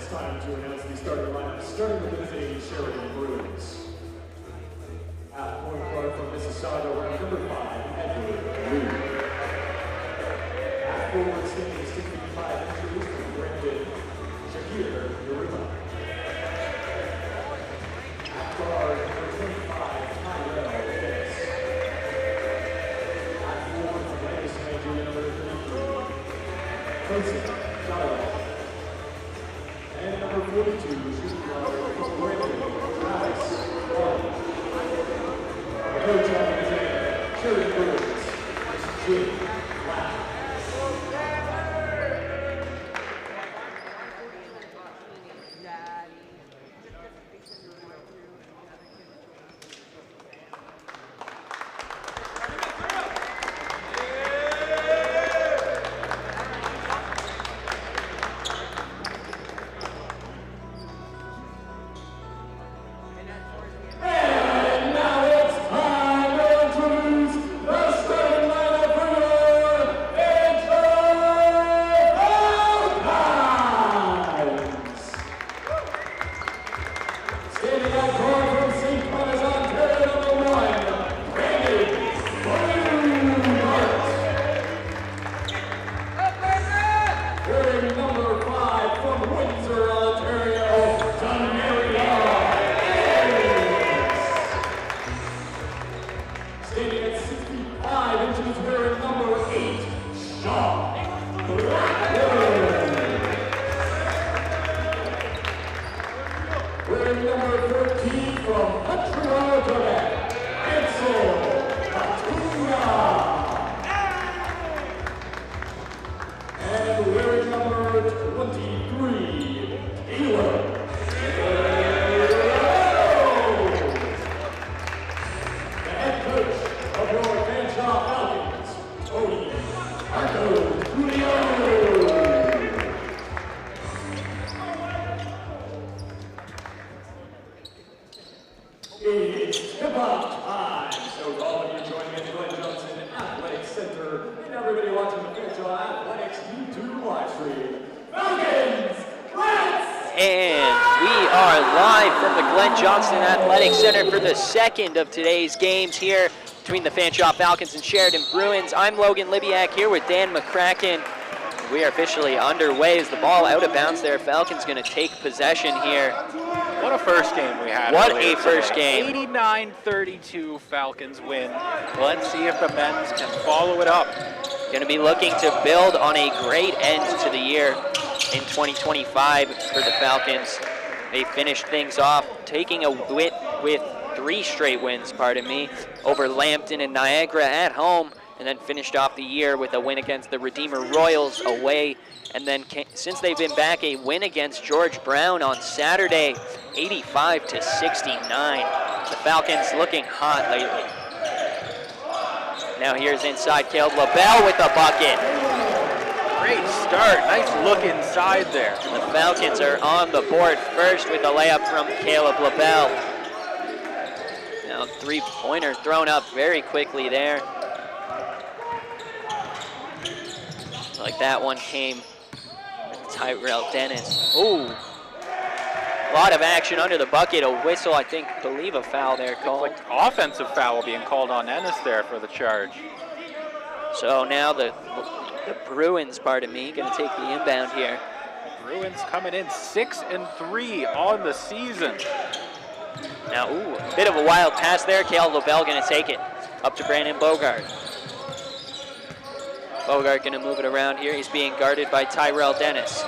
it's time to announce the starting lineup, starting with the visiting Sheridan Bruins. At point guard from Mississauga, wearing number 5, Edward Lee. At forward, standing 6'5" inches from Brandon Shakir Yoruba. At guard, number 25, Tyrell Dennis. At forward from Dennis, number 33, Cosin Charles. And number 42, shooting guard from Brandon Travis Warren. Coach on the team, Sheridan Bruins, Jim Black. For the second of today's games here between the Fanshawe Falcons and Sheridan Bruins. I'm Logan Libiak here with Dan McCracken. We are officially underway as the ball out of bounds there. Falcons going to take possession here. What a first game we had. What a first game. 89-32 Falcons win. Let's see if the men's can follow it up. Going to be looking to build on a great end to the year in 2025 for the Falcons. They finished things off taking a with 3 straight wins, over Lambton and Niagara at home, and then finished off the year with a win against the Redeemer Royals away. And then since they've been back, a win against George Brown on Saturday, 85-69. The Falcons looking hot lately. Now here's inside Caleb LaBelle with the bucket. Great start, nice look inside there. And the Falcons are on the board first with a layup from Caleb LaBelle. Now three-pointer thrown up very quickly there. Like that one came with Tyrell Dennis. Ooh, a lot of action under the bucket. A whistle, believe a foul there called. Like offensive foul being called on Ennis there for the charge. So now the Bruins, going to take the inbound here. Bruins coming in 6-3 on the season. Now, a bit of a wild pass there. Caleb LaBelle going to take it up to Brandon Bogart. Bogart going to move it around here. He's being guarded by Tyrell Dennis.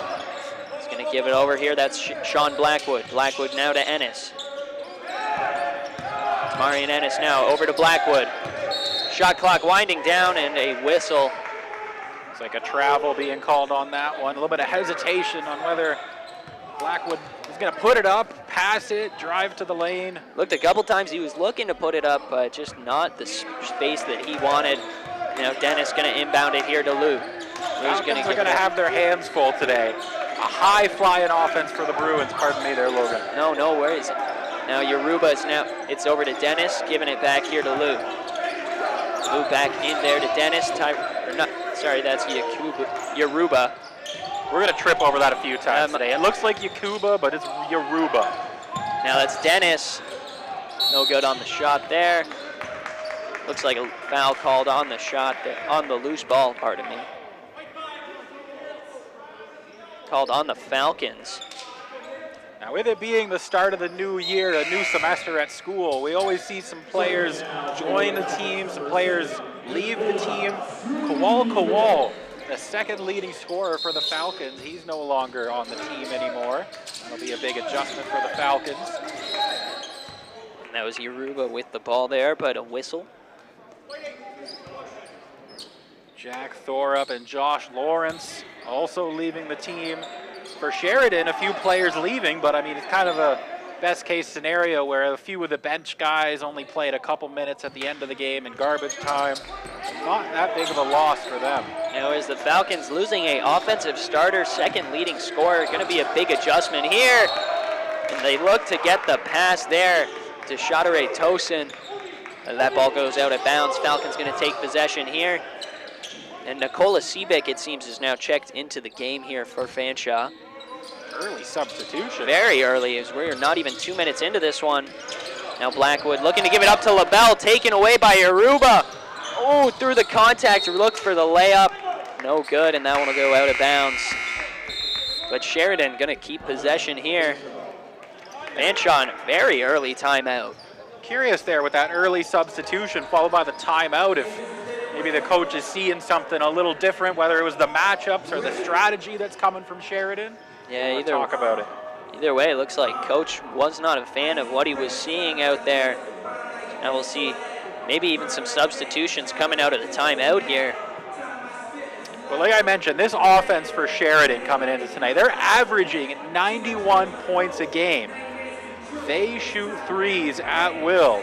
He's going to give it over here. That's Sean Blackwood. Blackwood now to Ennis. It's Marian Ennis now over to Blackwood. Shot clock winding down and a whistle. It's like a travel being called on that one. A little bit of hesitation on whether Blackwood is going to put it up, pass it, drive to the lane. Looked a couple times he was looking to put it up, but just not the space that he wanted. Now Dennis going to inbound it here to Lou. Falcons are going to have their hands full today. A high-flying offense for the Bruins. Pardon me there, Logan. No worries. Now Yoruba is it's over to Dennis, giving it back here to Lou. Lou back in there to Dennis. That's Yoruba. We're going to trip over that a few times today. It looks like Yakuba, but it's Yoruba. Now that's Dennis. No good on the shot there. Looks like a foul called on the shot there, on the loose ball, pardon me. Called on the Falcons. Now, with it being the start of the new year, a new semester at school, we always see some players join the team, some players leave the team. Kowal, the second leading scorer for the Falcons, he's no longer on the team anymore. That'll be a big adjustment for the Falcons. And that was Yoruba with the ball there, but a whistle. Jack Thorup and Josh Lawrence also leaving the team. For Sheridan, a few players leaving, but I mean, it's kind of a best case scenario where a few of the bench guys only played a couple minutes at the end of the game in garbage time. Not that big of a loss for them. Now as the Falcons losing a offensive starter, second leading scorer, going to be a big adjustment here. And they look to get the pass there to Shadare Tosin. That ball goes out of bounds. Falcons going to take possession here. And Nicola Seebeck, it seems, is now checked into the game here for Fanshawe. Early substitution. Very early, as we're not even 2 minutes into this one. Now Blackwood looking to give it up to LaBelle, taken away by Yoruba. Oh, through the contact, looked for the layup. No good, and that one will go out of bounds. But Sheridan going to keep possession here. Fanshawe, very early timeout. Curious there with that early substitution followed by the timeout, if maybe the coach is seeing something a little different, whether it was the matchups or the strategy that's coming from Sheridan. Yeah, talk about it. Either way, it looks like coach was not a fan of what he was seeing out there. Now we'll see maybe even some substitutions coming out of the timeout here. Well, like I mentioned, this offense for Sheridan coming into tonight, they're averaging 91 points a game. They shoot threes at will.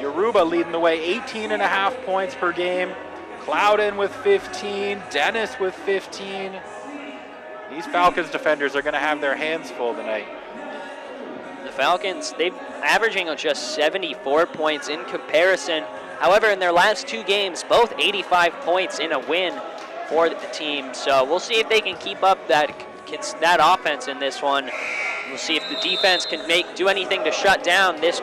Yoruba leading the way, 18.5 points per game. Clouden with 15, Dennis with 15. These Falcons defenders are going to have their hands full tonight. The Falcons, they've averaging on just 74 points in comparison. However, in their last two games, both 85 points in a win for the team. So we'll see if they can keep up that offense in this one. We'll see if the defense can do anything to shut down this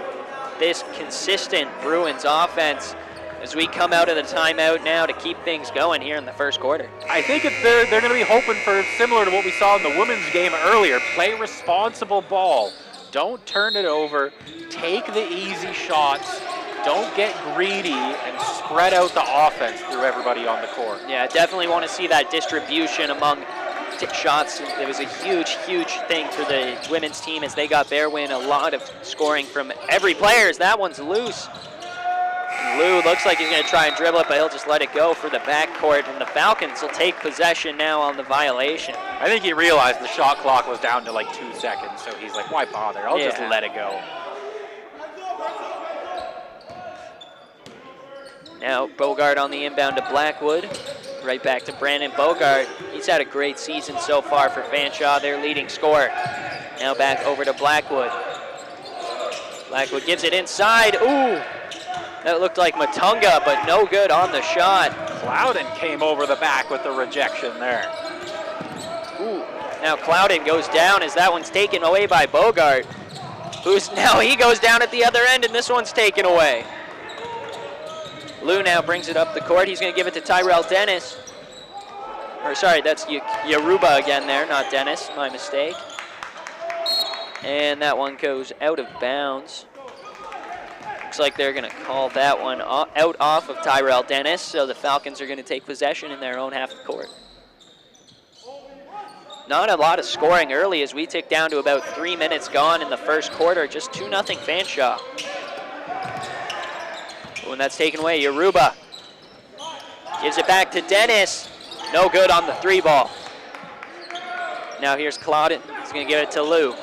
consistent Bruins offense as we come out of the timeout now to keep things going here in the first quarter. I think they're going to be hoping for similar to what we saw in the women's game earlier. Play responsible ball. Don't turn it over. Take the easy shots. Don't get greedy and spread out the offense through everybody on the court. Yeah, definitely want to see that distribution among shots. It was a huge, huge thing for the women's team as they got their win. A lot of scoring from every player as that one's loose. Lou looks like he's going to try and dribble it, but he'll just let it go for the backcourt, and the Falcons will take possession now on the violation. I think he realized the shot clock was down to like 2 seconds, so he's like, why bother? I'll just let it go. Now Bogart on the inbound to Blackwood. Right back to Brandon Bogart. He's had a great season so far for Fanshawe, their leading scorer. Now back over to Blackwood. Blackwood gives it inside. Ooh! That looked like Matunga, but no good on the shot. Clouden came over the back with the rejection there. Ooh. Now Clouden goes down as that one's taken away by Bogart. He goes down at the other end, and this one's taken away. Lou now brings it up the court. He's going to give it to Tyrell Dennis. Or sorry, that's Yoruba again there, not Dennis. My mistake. And that one goes out of bounds. Looks like they're going to call that one out off of Tyrell Dennis, so the Falcons are going to take possession in their own half of the court. Not a lot of scoring early as we tick down to about 3 minutes gone in the first quarter. Just 2-0 Fanshawe. When that's taken away, Yoruba gives it back to Dennis. No good on the 3-ball. Now here's Clouden. He's going to give it to Lou.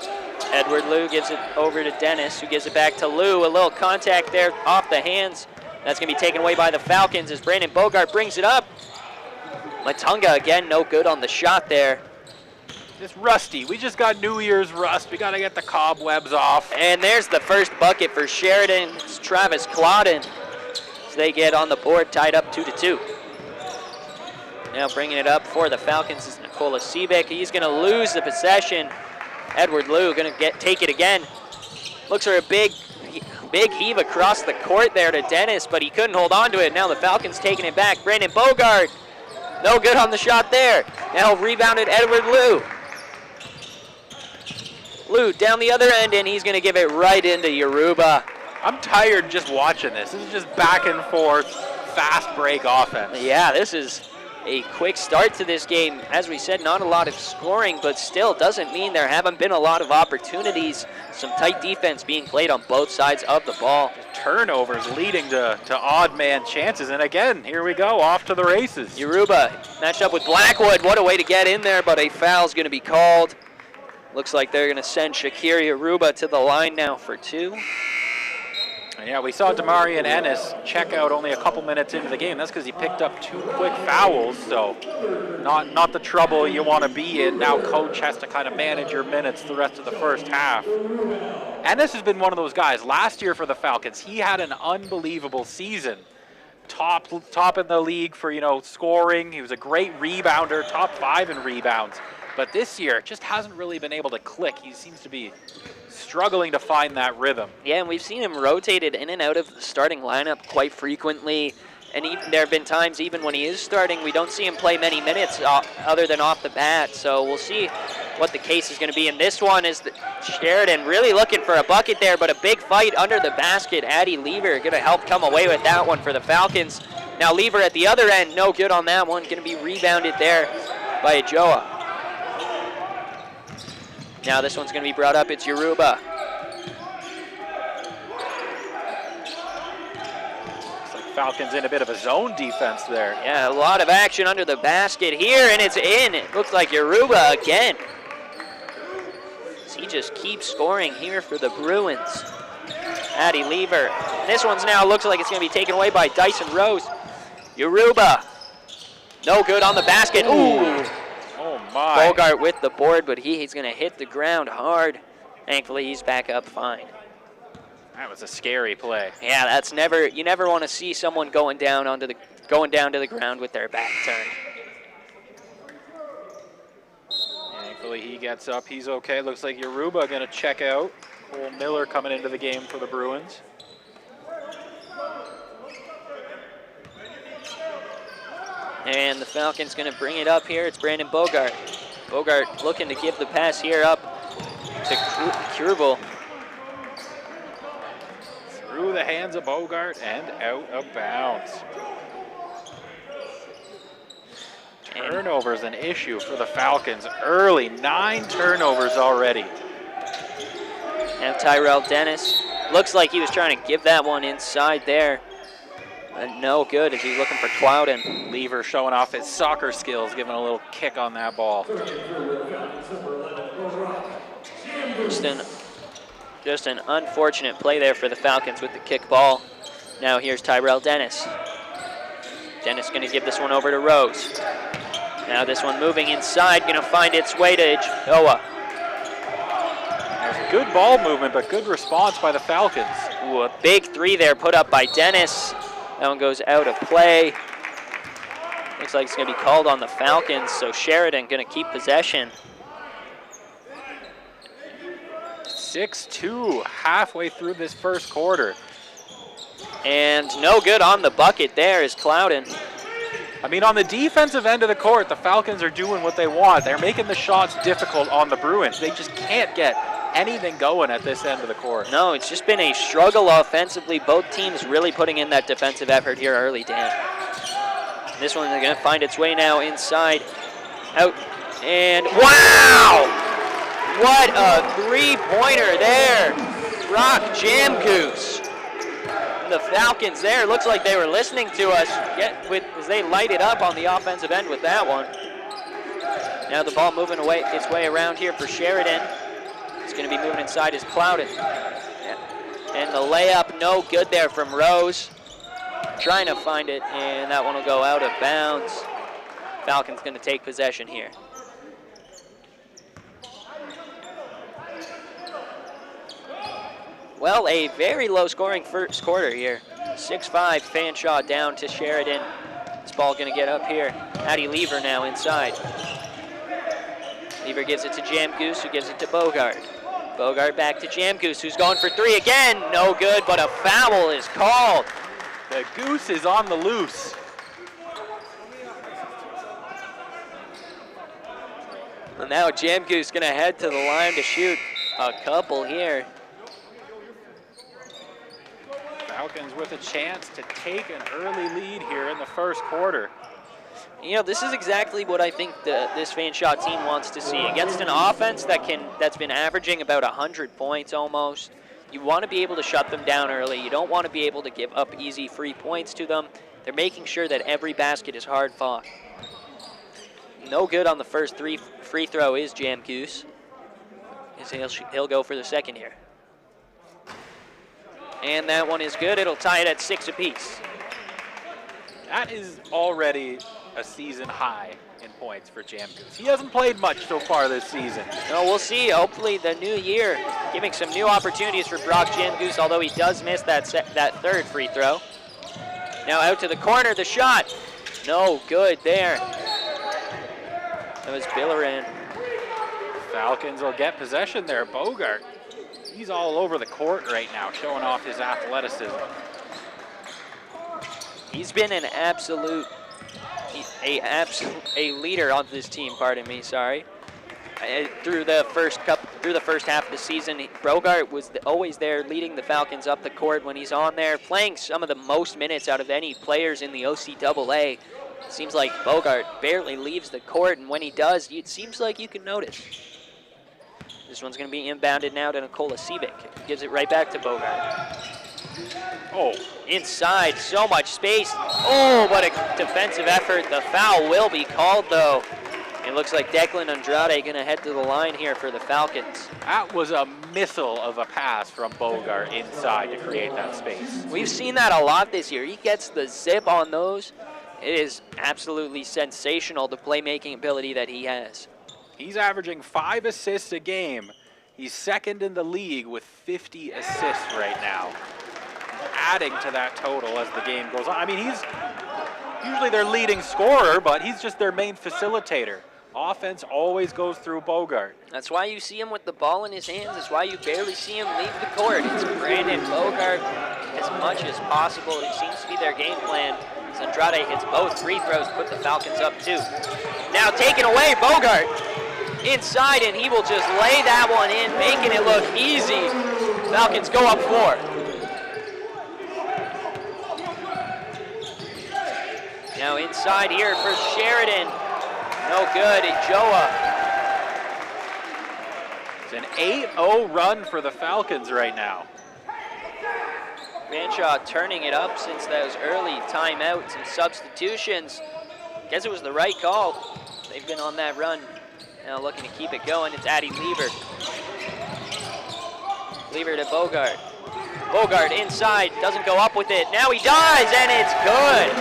Edward Lou gives it over to Dennis, who gives it back to Lou. A little contact there off the hands. That's going to be taken away by the Falcons as Brandon Bogart brings it up. Matunga again, no good on the shot there. It's rusty. We just got New Year's rust. We got to get the cobwebs off. And there's the first bucket for Sheridan. It's Travis Clouden. So they get on the board, tied up 2-2. Now bringing it up for the Falcons is Kolasiewicz. He's going to lose the possession. Edward Liu going to take it again. Looks for a big heave across the court there to Dennis, but he couldn't hold on to it. Now the Falcons taking it back. Brandon Bogart, no good on the shot there. Now rebounded Edward Liu. Liu down the other end, and he's going to give it right into Yoruba. I'm tired just watching this. This is just back and forth, fast break offense. Yeah, this is a quick start to this game. As we said, not a lot of scoring, but still doesn't mean there haven't been a lot of opportunities. Some tight defense being played on both sides of the ball. Turnovers leading to odd man chances. And again, here we go, off to the races. Yoruba matched up with Blackwood. What a way to get in there, but a foul's going to be called. Looks like they're going to send Shakir Yoruba to the line now for 2. Yeah, we saw Demarion Ennis check out only a couple minutes into the game. That's because he picked up 2 quick fouls, so not the trouble you want to be in. Now coach has to kind of manage your minutes the rest of the first half. Ennis has been one of those guys. Last year for the Falcons, he had an unbelievable season. Top in the league for, scoring. He was a great rebounder, top 5 in rebounds. But this year, just hasn't really been able to click. He seems to be struggling to find that rhythm. Yeah, and we've seen him rotated in and out of the starting lineup quite frequently. And there have been times, even when he is starting, we don't see him play many minutes other than off the bat. So we'll see what the case is going to be. And this one is Sheridan really looking for a bucket there, but a big fight under the basket. Addie Lever going to help come away with that one for the Falcons. Now Lever at the other end, no good on that one. Going to be rebounded there by Ajoa. Now this one's going to be brought up. It's Yoruba. Looks like Falcons in a bit of a zone defense there. Yeah, a lot of action under the basket here, and it's in. It looks like Yoruba again. He just keeps scoring here for the Bruins. Addie Lever. This one's now looks like it's going to be taken away by Dyson Rose. Yoruba. No good on the basket. Ooh. Oh my. Bogart with the board, but he's going to hit the ground hard. Thankfully, he's back up fine. That was a scary play. Yeah, that's you never want to see someone going down to the ground with their back turned. Thankfully, he gets up. He's okay. Looks like Yoruba going to check out. Cole Miller coming into the game for the Bruins. And the Falcons going to bring it up here. It's Brandon Bogart. Bogart looking to give the pass here up to Curville. Through the hands of Bogart and out of bounds. Turnovers an issue for the Falcons early. 9 turnovers already. Now Tyrell Dennis. Looks like he was trying to give that one inside there. No good as he's looking for Clouden. Lever showing off his soccer skills, giving a little kick on that ball. Just an unfortunate play there for the Falcons with the kick ball. Now here's Tyrell Dennis. Dennis going to give this one over to Rose. Now this one moving inside, going to find its way to Ajoa. There's good ball movement, but good response by the Falcons. Ooh, a big 3 there put up by Dennis. That one goes out of play. Looks like it's going to be called on the Falcons, so Sheridan going to keep possession. 6-2 halfway through this first quarter. And no good on the bucket there is Clouden. I mean, on the defensive end of the court, the Falcons are doing what they want. They're making the shots difficult on the Bruins. They just can't get anything going at this end of the court. No, it's just been a struggle offensively. Both teams really putting in that defensive effort here early, Dan. This one is going to find its way now inside. Out. And wow! What a 3-pointer there. Brock Jamgoose. The Falcons there, looks like they were listening to us as they lighted up on the offensive end with that one. Now the ball moving its way around here for Sheridan. It's going to be moving inside is Clouden. And the layup, no good there from Rose. Trying to find it, and that one will go out of bounds. Falcons going to take possession here. Well, a very low-scoring first quarter here. 6-5, Fanshawe down to Sheridan. This ball going to get up here. Addie Lever now inside. Lever gives it to Jam Goose, who gives it to Bogart. Bogart back to Jam Goose, who's going for three again. No good, but a foul is called. The Goose is on the loose. And now Jam Goose gonna head to the line to shoot a couple here. Falcons with a chance to take an early lead here in the first quarter. You know, this is exactly what I think this Fanshawe team wants to see. Against an offense that's been averaging about 100 points almost, you want to be able to shut them down early. You don't want to be able to give up easy free points to them. They're making sure that every basket is hard fought. No good on the first free throw is Jam Goose. He'll go for the second here. And that one is good. It'll tie it at 6 apiece. That is already a season high in points for Jam Goose. He hasn't played much so far this season. No, we'll see. Hopefully the new year giving some new opportunities for Brock Jam Goose, although he does miss that third free throw. Now out to the corner, the shot. No good there. That was Billerin. Falcons will get possession there. Bogart, he's all over the court right now, showing off his athleticism. He's been an absolute leader on this team. Pardon me, sorry. Through the first half of the season, Bogart was always there, leading the Falcons up the court when he's on there, playing some of the most minutes out of any players in the OCAA. It seems like Bogart barely leaves the court, and when he does, it seems like you can notice. This one's going to be inbounded now to Nikola Sevic. Gives it right back to Bogart. Oh, inside, so much space. Oh, what a defensive effort. The foul will be called, though. It looks like Declan Andrade going to head to the line here for the Falcons. That was a missile of a pass from Bogart inside to create that space. We've seen that a lot this year. He gets the zip on those. It is absolutely sensational, the playmaking ability that he has. He's averaging 5 assists a game. He's second in the league with 50 assists right now. Adding to that total as the game goes on. I mean, he's usually their leading scorer, but he's just their main facilitator. Offense always goes through Bogart. That's why you see him with the ball in his hands. That's why you barely see him leave the court. It's Brandon Bogart as much as possible. It seems to be their game plan. Andrade hits both free throws, put the Falcons up 2. Now taken away, Bogart inside, and he will just lay that one in, making it look easy. Falcons go up 4. Now inside here for Sheridan. No good, Joa. It's an 8-0 run for the Falcons right now. Fanshawe turning it up since those early timeouts and substitutions. Guess it was the right call. They've been on that run. Now looking to keep it going. It's Addy Lever. Lever to Bogart. Bogart inside, doesn't go up with it. Now he does, and it's good.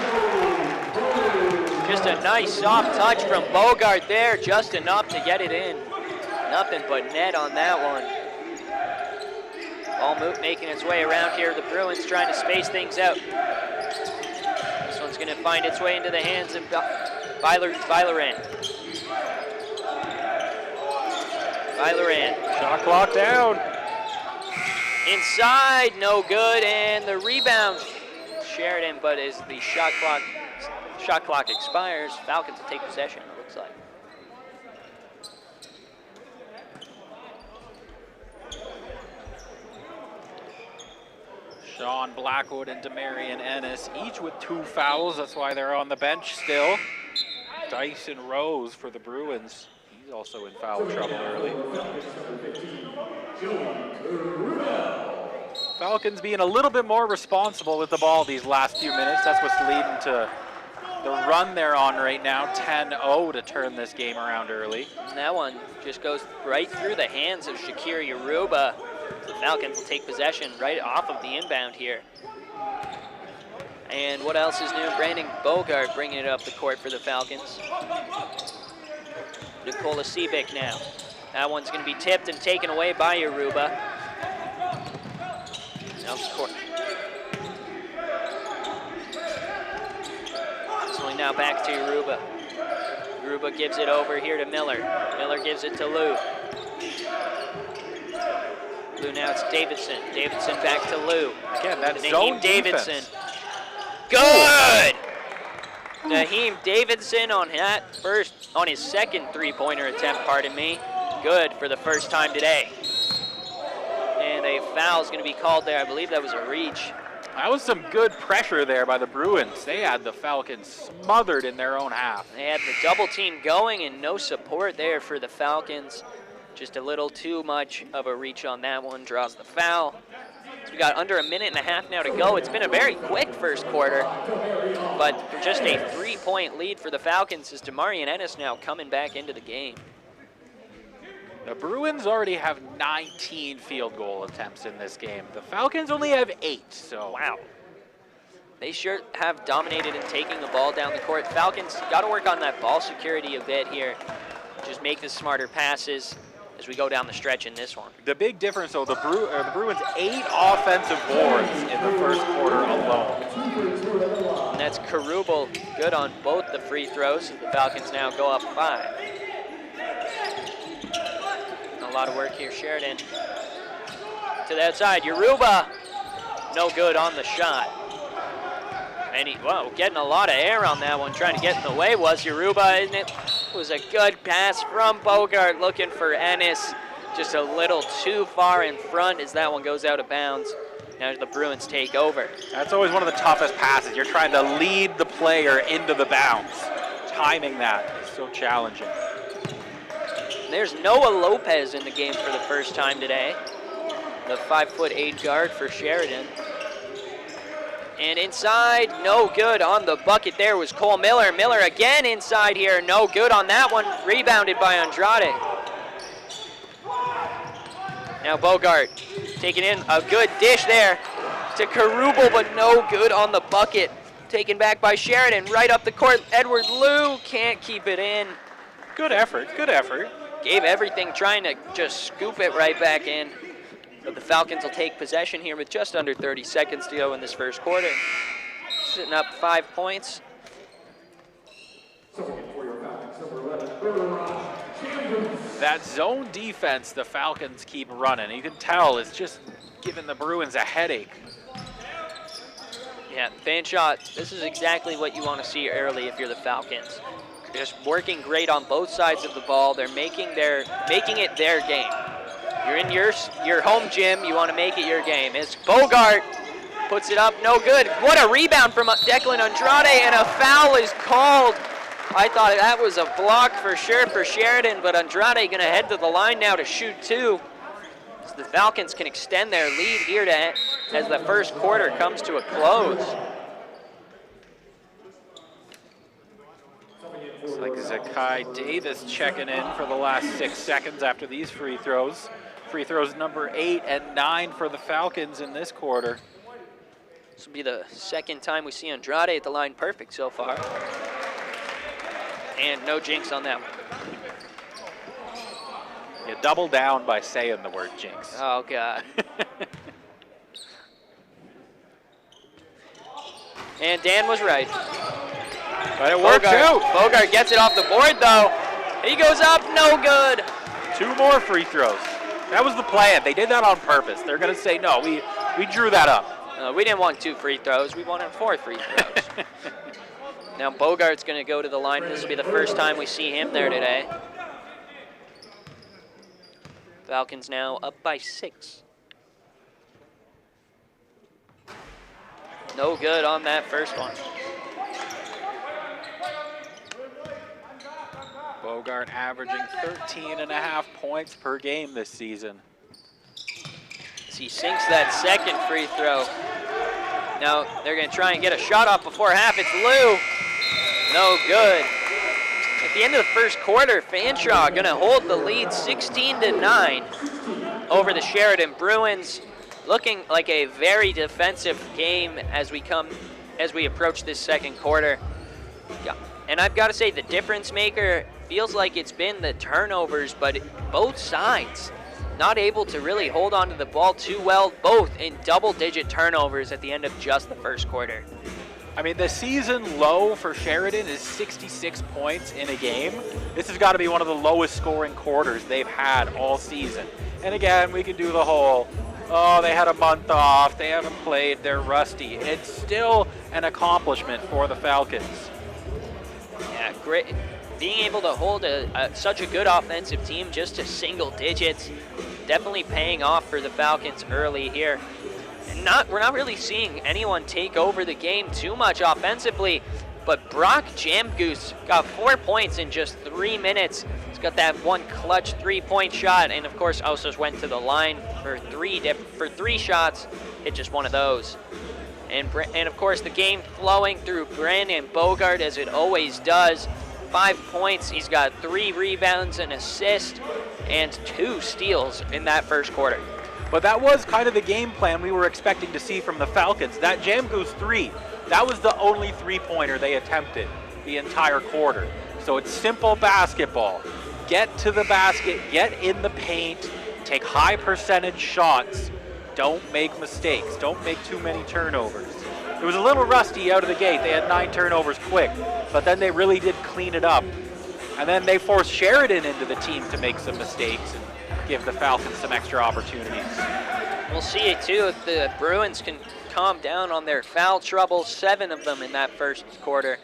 Just a nice soft touch from Bogart there, just enough to get it in. Nothing but net on that one. Ball making its way around here. The Bruins trying to space things out. This one's going to find its way into the hands of Byleran. Shot clock down. Inside, no good, and the rebound. Sheridan, but as the shot clock expires, Falcons will take possession, it looks like. Sean Blackwood and Demarion Ennis, each with 2 fouls. That's why they're on the bench still. Dyson Rose for the Bruins. He's also in foul trouble early. Falcons being a little bit more responsible with the ball these last few minutes. That's what's leading to the run they're on right now, 10-0 to turn this game around early. And that one just goes right through the hands of Shakir Yoruba. The Falcons will take possession right off of the inbound here. And what else is new? Brandon Bogart bringing it up the court for the Falcons. Nikola Sevic now. That one's going to be tipped and taken away by Yoruba. Now court. This one now back to Yoruba. Gruba gives it over here to Miller. Miller gives it to Lou. Lou, now it's Davidson. Davidson back to Lou. Again, that's Naheem zone Davidson. defense. Good! Naheem Davidson on his second three-pointer attempt, pardon me. Good for the first time today. And a foul is going to be called there. I believe that was a reach. That was some good pressure there by the Bruins. They had the Falcons smothered in their own half. They had the double team going and no support there for the Falcons. Just a little too much of a reach on that one, draws the foul. So we got under a minute and a half now to go. It's been a very quick first quarter, but just a 3-point lead for the Falcons as Demarion Ennis now coming back into the game. The Bruins already have 19 field goal attempts in this game. The Falcons only have 8, so. Wow. They sure have dominated in taking the ball down the court. Falcons got to work on that ball security a bit here. Just make the smarter passes as we go down the stretch in this one. The big difference, though, the Bruins 8 offensive boards in the first quarter alone. And that's Karubel good on both the free throws. The Falcons now go up 5. A lot of work here, Sheridan. To the outside, Yoruba. No good on the shot. And getting a lot of air on that one, trying to get in the way was Yoruba, and it was a good pass from Bogart looking for Ennis. Just a little too far in front as that one goes out of bounds. Now the Bruins take over. That's always one of the toughest passes. You're trying to lead the player into the bounce. Timing that is so challenging. There's Noah Lopez in the game for the first time today. The 5'8" guard for Sheridan. And inside, no good on the bucket there was Cole Miller. Miller again inside here, no good on that one. Rebounded by Andrade. Now Bogart taking in a good dish there to Karubel, but no good on the bucket. Taken back by Sheridan, right up the court. Edward Liu can't keep it in. Good effort, good effort. Gave everything, trying to just scoop it right back in. But the Falcons will take possession here with just under 30 seconds to go in this first quarter. Sitting up 5 points. That zone defense the Falcons keep running. You can tell it's just giving the Bruins a headache. Yeah, Fanshawe, this is exactly what you want to see early if you're the Falcons. Just working great on both sides of the ball. They're making it their game. You're in your home gym, you want to make it your game. As Bogart puts it up, no good. What a rebound from Declan Andrade, and a foul is called. I thought that was a block for sure for Sheridan, but Andrade gonna head to the line now to shoot 2. So the Falcons can extend their lead here as the first quarter comes to a close. Looks like Zakai Davis checking in for the last 6 seconds after these free throws. Free throws number 8 and 9 for the Falcons in this quarter. This will be the second time we see Andrade at the line perfect so far. And no jinx on that one. You double down by saying the word jinx. Oh, God. And Dan was right. But it worked too. Bogart gets it off the board, though. He goes up, no good. 2 more free throws. That was the plan. They did that on purpose. They're going to say, no, we drew that up. We didn't want 2 free throws. We wanted 4 free throws. Now Bogart's going to go to the line. This will be the first time we see him there today. Falcons now up by 6. No good on that first one. Bogart averaging 13.5 points per game this season. As he sinks that second free throw. Now they're going to try and get a shot off before half. It's Liu. No good. At the end of the first quarter, Fanshawe going to hold the lead 16-9 over the Sheridan Bruins. Looking like a very defensive game as we approach this second quarter. Yeah. And I've got to say, the difference maker feels like it's been the turnovers, but both sides not able to really hold on to the ball too well, both in double-digit turnovers at the end of just the first quarter. I mean, the season low for Sheridan is 66 points in a game. This has got to be one of the lowest scoring quarters they've had all season. And again, we can do the whole, oh, they had a month off, they haven't played, they're rusty. It's still an accomplishment for the Falcons. Yeah, great. Being able to hold such a good offensive team just to single digits, definitely paying off for the Falcons early here. And we're not really seeing anyone take over the game too much offensively, but Brock Jamgoose got 4 points in just 3 minutes. He's got that one clutch 3-point shot, and of course also went to the line for three shots, hit just one of those. And of course the game flowing through Brandon Bogart as it always does. 5 points, he's got 3 rebounds, an assist, and 2 steals in that first quarter. But that was kind of the game plan we were expecting to see from the Falcons. That Jamgoose 3, that was the only 3-pointer they attempted the entire quarter. So it's simple basketball. Get to the basket, get in the paint, take high percentage shots, don't make mistakes, don't make too many turnovers. It was a little rusty out of the gate. They had 9 turnovers quick, but then they really did clean it up. And then they forced Sheridan into the team to make some mistakes and give the Falcons some extra opportunities. We'll see it too if the Bruins can calm down on their foul trouble, 7 of them in that first quarter.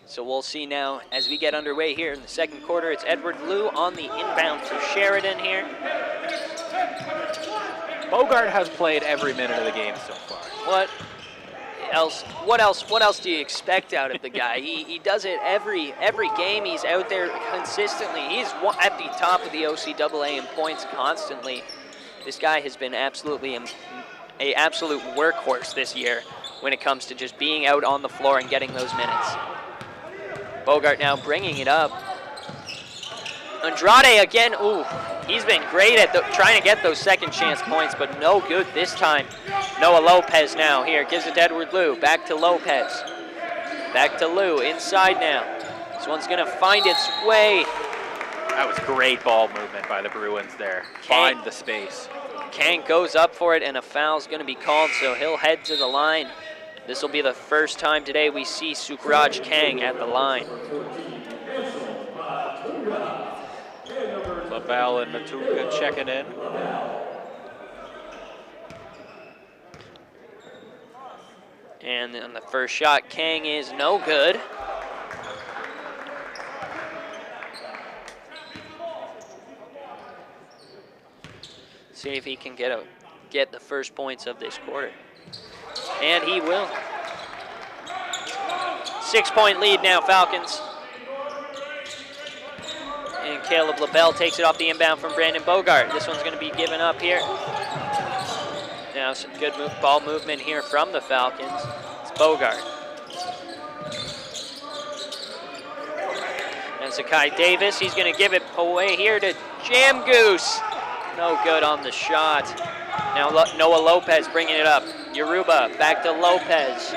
So we'll see now as we get underway here in the second quarter. It's Edward Liu on the inbound to Sheridan here. Bogart has played every minute of the game so far. What else do you expect out of the guy? He does it every game. He's out there consistently. He's at the top of the OCAA in points constantly. This guy has been absolutely an absolute workhorse this year when it comes to just being out on the floor and getting those minutes. Bogart now bringing it up. Andrade again. Ooh, he's been great at trying to get those second chance points, but no good this time. Noah Lopez now here, gives it to Edward Liu, back to Lopez. Back to Liu, inside now. This one's gonna find its way. That was great ball movement by the Bruins there. Find the space. Kang goes up for it, and a foul's gonna be called, so he'll head to the line. This will be the first time today we see Sukraj Kang at the line. LaBelle and Matunga checking in. And on the first shot, Kang is no good. See if he can get the first points of this quarter. And he will. 6-point lead now, Falcons. And Caleb LaBelle takes it off the inbound from Brandon Bogart. This one's going to be given up here. Now some good ball movement here from the Falcons. It's Bogart. And Zakai Davis, he's going to give it away here to Jamgoose. No good on the shot. Now Noah Lopez bringing it up. Yoruba, back to Lopez.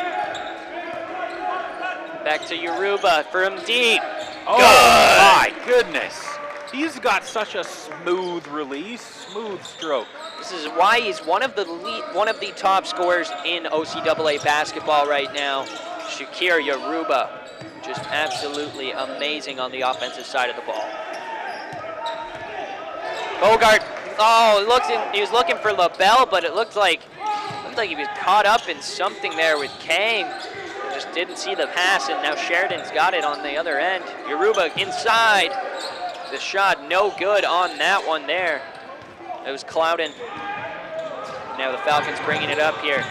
Back to Yoruba from deep. Oh my goodness. He's got such a smooth release, smooth stroke. This is why he's one of the top scorers in OCAA basketball right now. Shakir Yoruba, just absolutely amazing on the offensive side of the ball. Bogart, he was looking for LaBelle, but it looked like he was caught up in something there with Kang. Just didn't see the pass, and now Sheridan's got it on the other end. Yoruba inside. The shot no good on that one there. It was Clouden. Now the Falcons bringing it up here.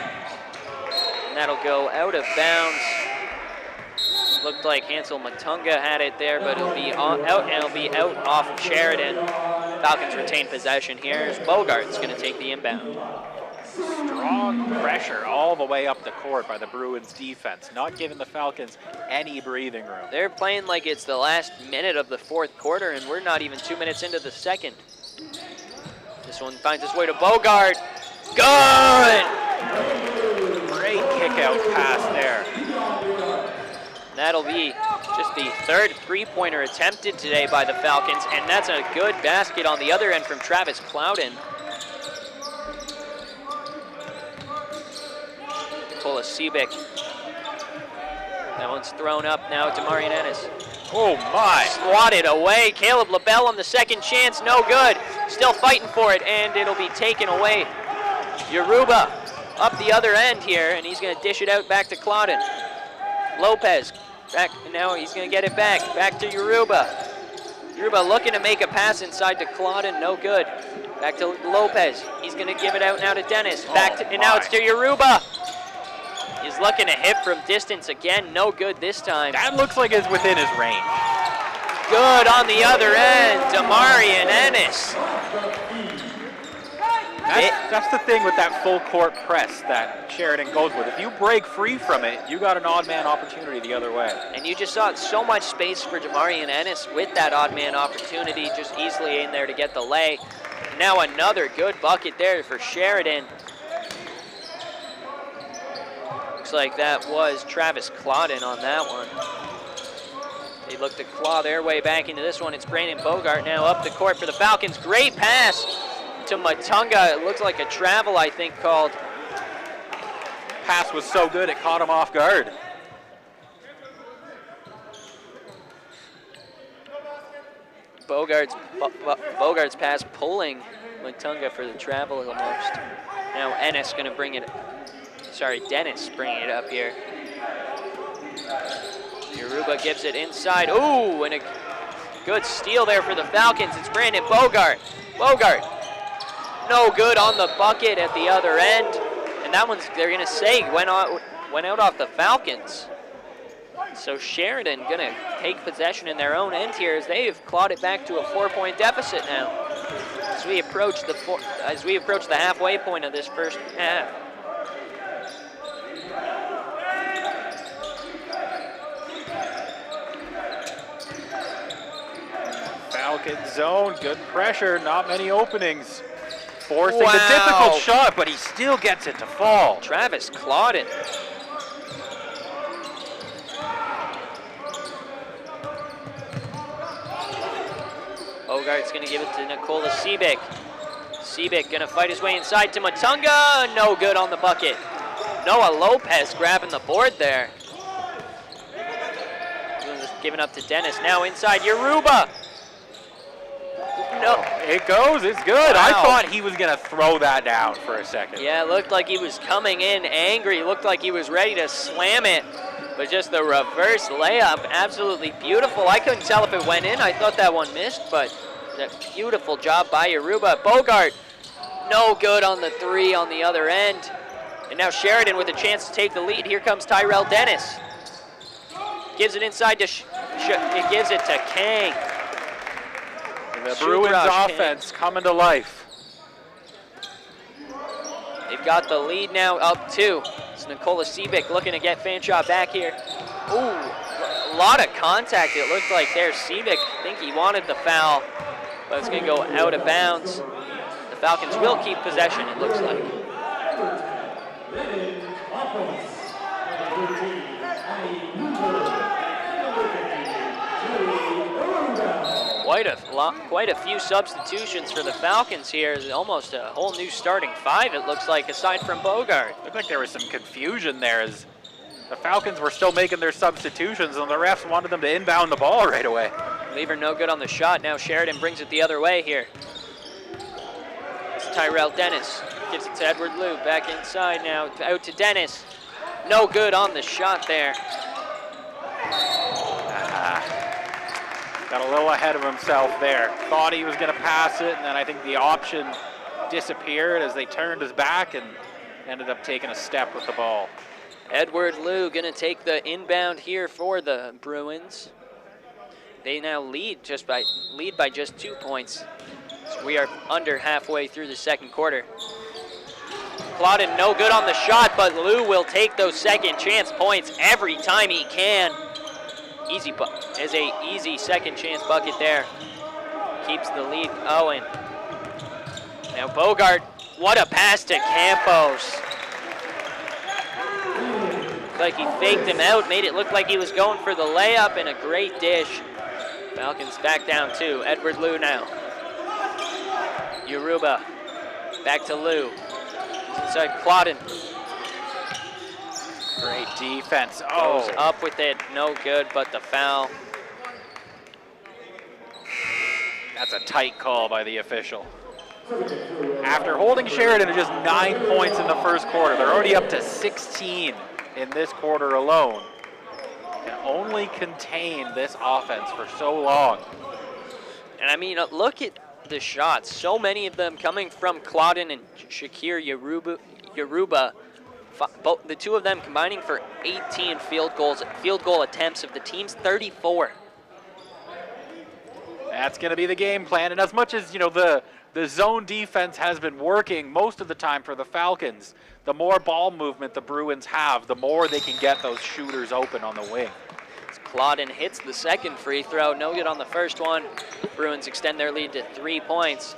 And that'll go out of bounds. Looked like Hansel Matunga had it there, but it'll be out off of Sheridan. Falcons retain possession here. Bogart's going to take the inbound. Strong pressure all the way up the court by the Bruins defense, not giving the Falcons any breathing room. They're playing like it's the last minute of the fourth quarter, and we're not even 2 minutes into the second. This one finds its way to Bogart. Good! Great kick-out pass there. That'll be just the third three-pointer attempted today by the Falcons, and that's a good basket on the other end from Travis Clouden. Kolasibik That one's thrown up now to Marian Ennis. Oh my! Swatted away. Caleb LaBelle on the second chance, no good. Still fighting for it, and it'll be taken away. Yoruba up the other end here, and he's going to dish it out back to Claudin. Lopez back, now he's going to get it back. Back to Yoruba. Yoruba looking to make a pass inside to Claudin, no good. Back to Lopez. He's going to give it out now to Dennis. Back to, and now it's to Yoruba. He's looking to hit from distance again, no good this time. That looks like it's within his range. Good on the other end, Damarian Ennis. That's the thing with that full court press that Sheridan goes with. If you break free from it, you got an odd man opportunity the other way. And you just saw so much space for Damarian Ennis with that odd man opportunity, just easily in there to get the lay. Now another good bucket there for Sheridan. Looks like that was Travis Claudin on that one. They look to claw their way back into this one. It's Brandon Bogart now up the court for the Falcons. Great pass to Matunga. It looks like a travel, I think, called. Pass was so good it caught him off guard. Bogart's pass pulling Matunga for the travel almost. Now Ennis going to bring it. Sorry, Dennis bringing it up here. Yoruba gives it inside. Ooh, and a good steal there for the Falcons. It's Brandon Bogart. Bogart, no good on the bucket at the other end. And that one's, they're going to say, went out off the Falcons. So Sheridan going to take possession in their own end here as they've clawed it back to a 4-point deficit now. As we approach the halfway point of this first half. Falcon zone, good pressure, not many openings. Forcing the difficult shot, but he still gets it to fall. Travis Claudin. Bogart's going to give it to Nikola Seebick. Seebick going to fight his way inside to Matunga. No good on the bucket. Noah Lopez grabbing the board there. Giving up to Dennis. Now inside Yoruba. No. It goes. It's good. Wow. I thought he was going to throw that down for a second. Yeah, it looked like he was coming in angry. It looked like he was ready to slam it. But just the reverse layup, absolutely beautiful. I couldn't tell if it went in. I thought that one missed, but that beautiful job by Yoruba. Bogart, no good on the three on the other end. And now Sheridan with a chance to take the lead. Here comes Tyrell Dennis. Gives it inside to, it gives it to Kang. The Bruins offense coming to life. They've got the lead now up two. It's Nikola Seebick looking to get Fanshawe back here. Ooh, a lot of contact it looked like there. Seebick, I think he wanted the foul, but it's going to go out of bounds. The Falcons will keep possession, it looks like. Quite a few substitutions for the Falcons here. It's almost a whole new starting five, it looks like, aside from Bogart. Looked like there was some confusion there as the Falcons were still making their substitutions and the refs wanted them to inbound the ball right away. Lever no good on the shot. Now Sheridan brings it the other way here. It's Tyrell Dennis. Gives it to Edward Liu. Back inside now. Out to Dennis. No good on the shot there. Got a little ahead of himself there. Thought he was going to pass it, and then I think the option disappeared as they turned his back and ended up taking a step with the ball. Edward Liu going to take the inbound here for the Bruins. They now lead by just 2 points. So we are under halfway through the second quarter. Claudin no good on the shot, but Liu will take those second chance points every time he can. Is a easy second chance bucket there. Keeps the lead going. Now Bogart, what a pass to Campos. Like he faked him out, made it look like he was going for the layup, and a great dish. Falcons back down two. Edward Liu now. Yoruba, back to Liu. Inside Claudin. Great defense. Goes up with it, no good, but the foul. That's a tight call by the official. After holding Sheridan to just 9 points in the first quarter, they're already up to 16 in this quarter alone. Can only contain this offense for so long. And I mean, look at the shots. So many of them coming from Claudin and Shakir Yoruba. The two of them combining for 18 field goal attempts of the team's 34. That's going to be the game plan. And as much as, you know, the zone defense has been working most of the time for the Falcons, the more ball movement the Bruins have, the more they can get those shooters open on the wing. As Claudin hits the second free throw, no good on the first one. Bruins extend their lead to 3 points.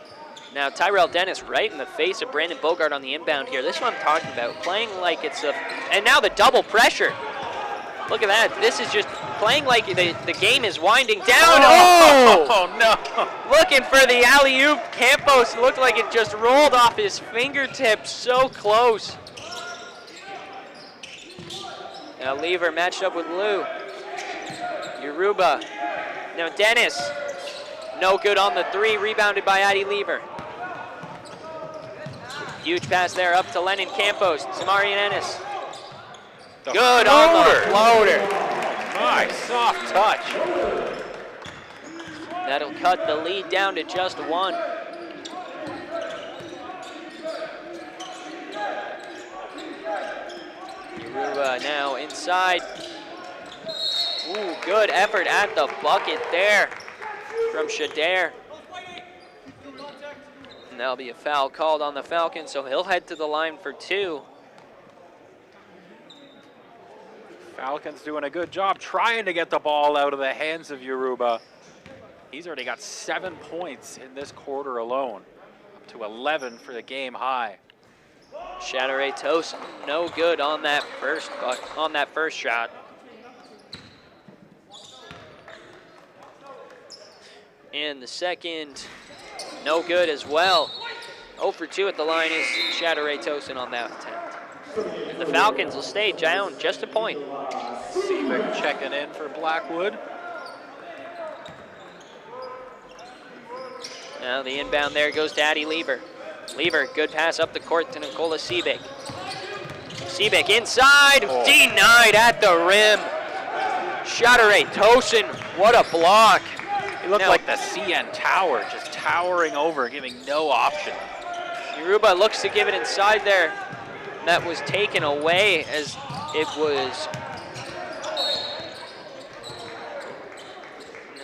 Now Tyrell Dennis right in the face of Brandon Bogart on the inbound here. This is what I'm talking about, playing like it's a, and now the double pressure. Look at that, this is just playing like the game is winding down. Oh no! Looking for the alley-oop. Campos looked like it just rolled off his fingertips, so close. Now Lever matched up with Lou. Yoruba. Now Dennis. No good on the three, rebounded by Addy Lever. Huge pass there up to Lennon Campos. Samarian Ennis. Good on the floater. Nice, soft touch. That'll cut the lead down to just 1. Yoruba now inside. Ooh, good effort at the bucket there from Shader. And that'll be a foul called on the Falcons, so he'll head to the line for 2. Falcons doing a good job trying to get the ball out of the hands of Yoruba. He's already got 7 points in this quarter alone, up to 11 for the game high. Shatter Toast, no good on that first shot. And the second, no good as well. 0 for 2 at the line is Shatter Tosin on that attempt. The Falcons will stay down just a point. Seabeck checking in for Blackwood. Now the inbound there goes to Addy Lever. Lever, good pass up the court to Nikola Seabeck. Seabeck inside, denied at the rim. Shatter Tosin, what a block. He looked like the CN Tower, just towering over, giving no option. Yoruba looks to give it inside there. That was taken away as it was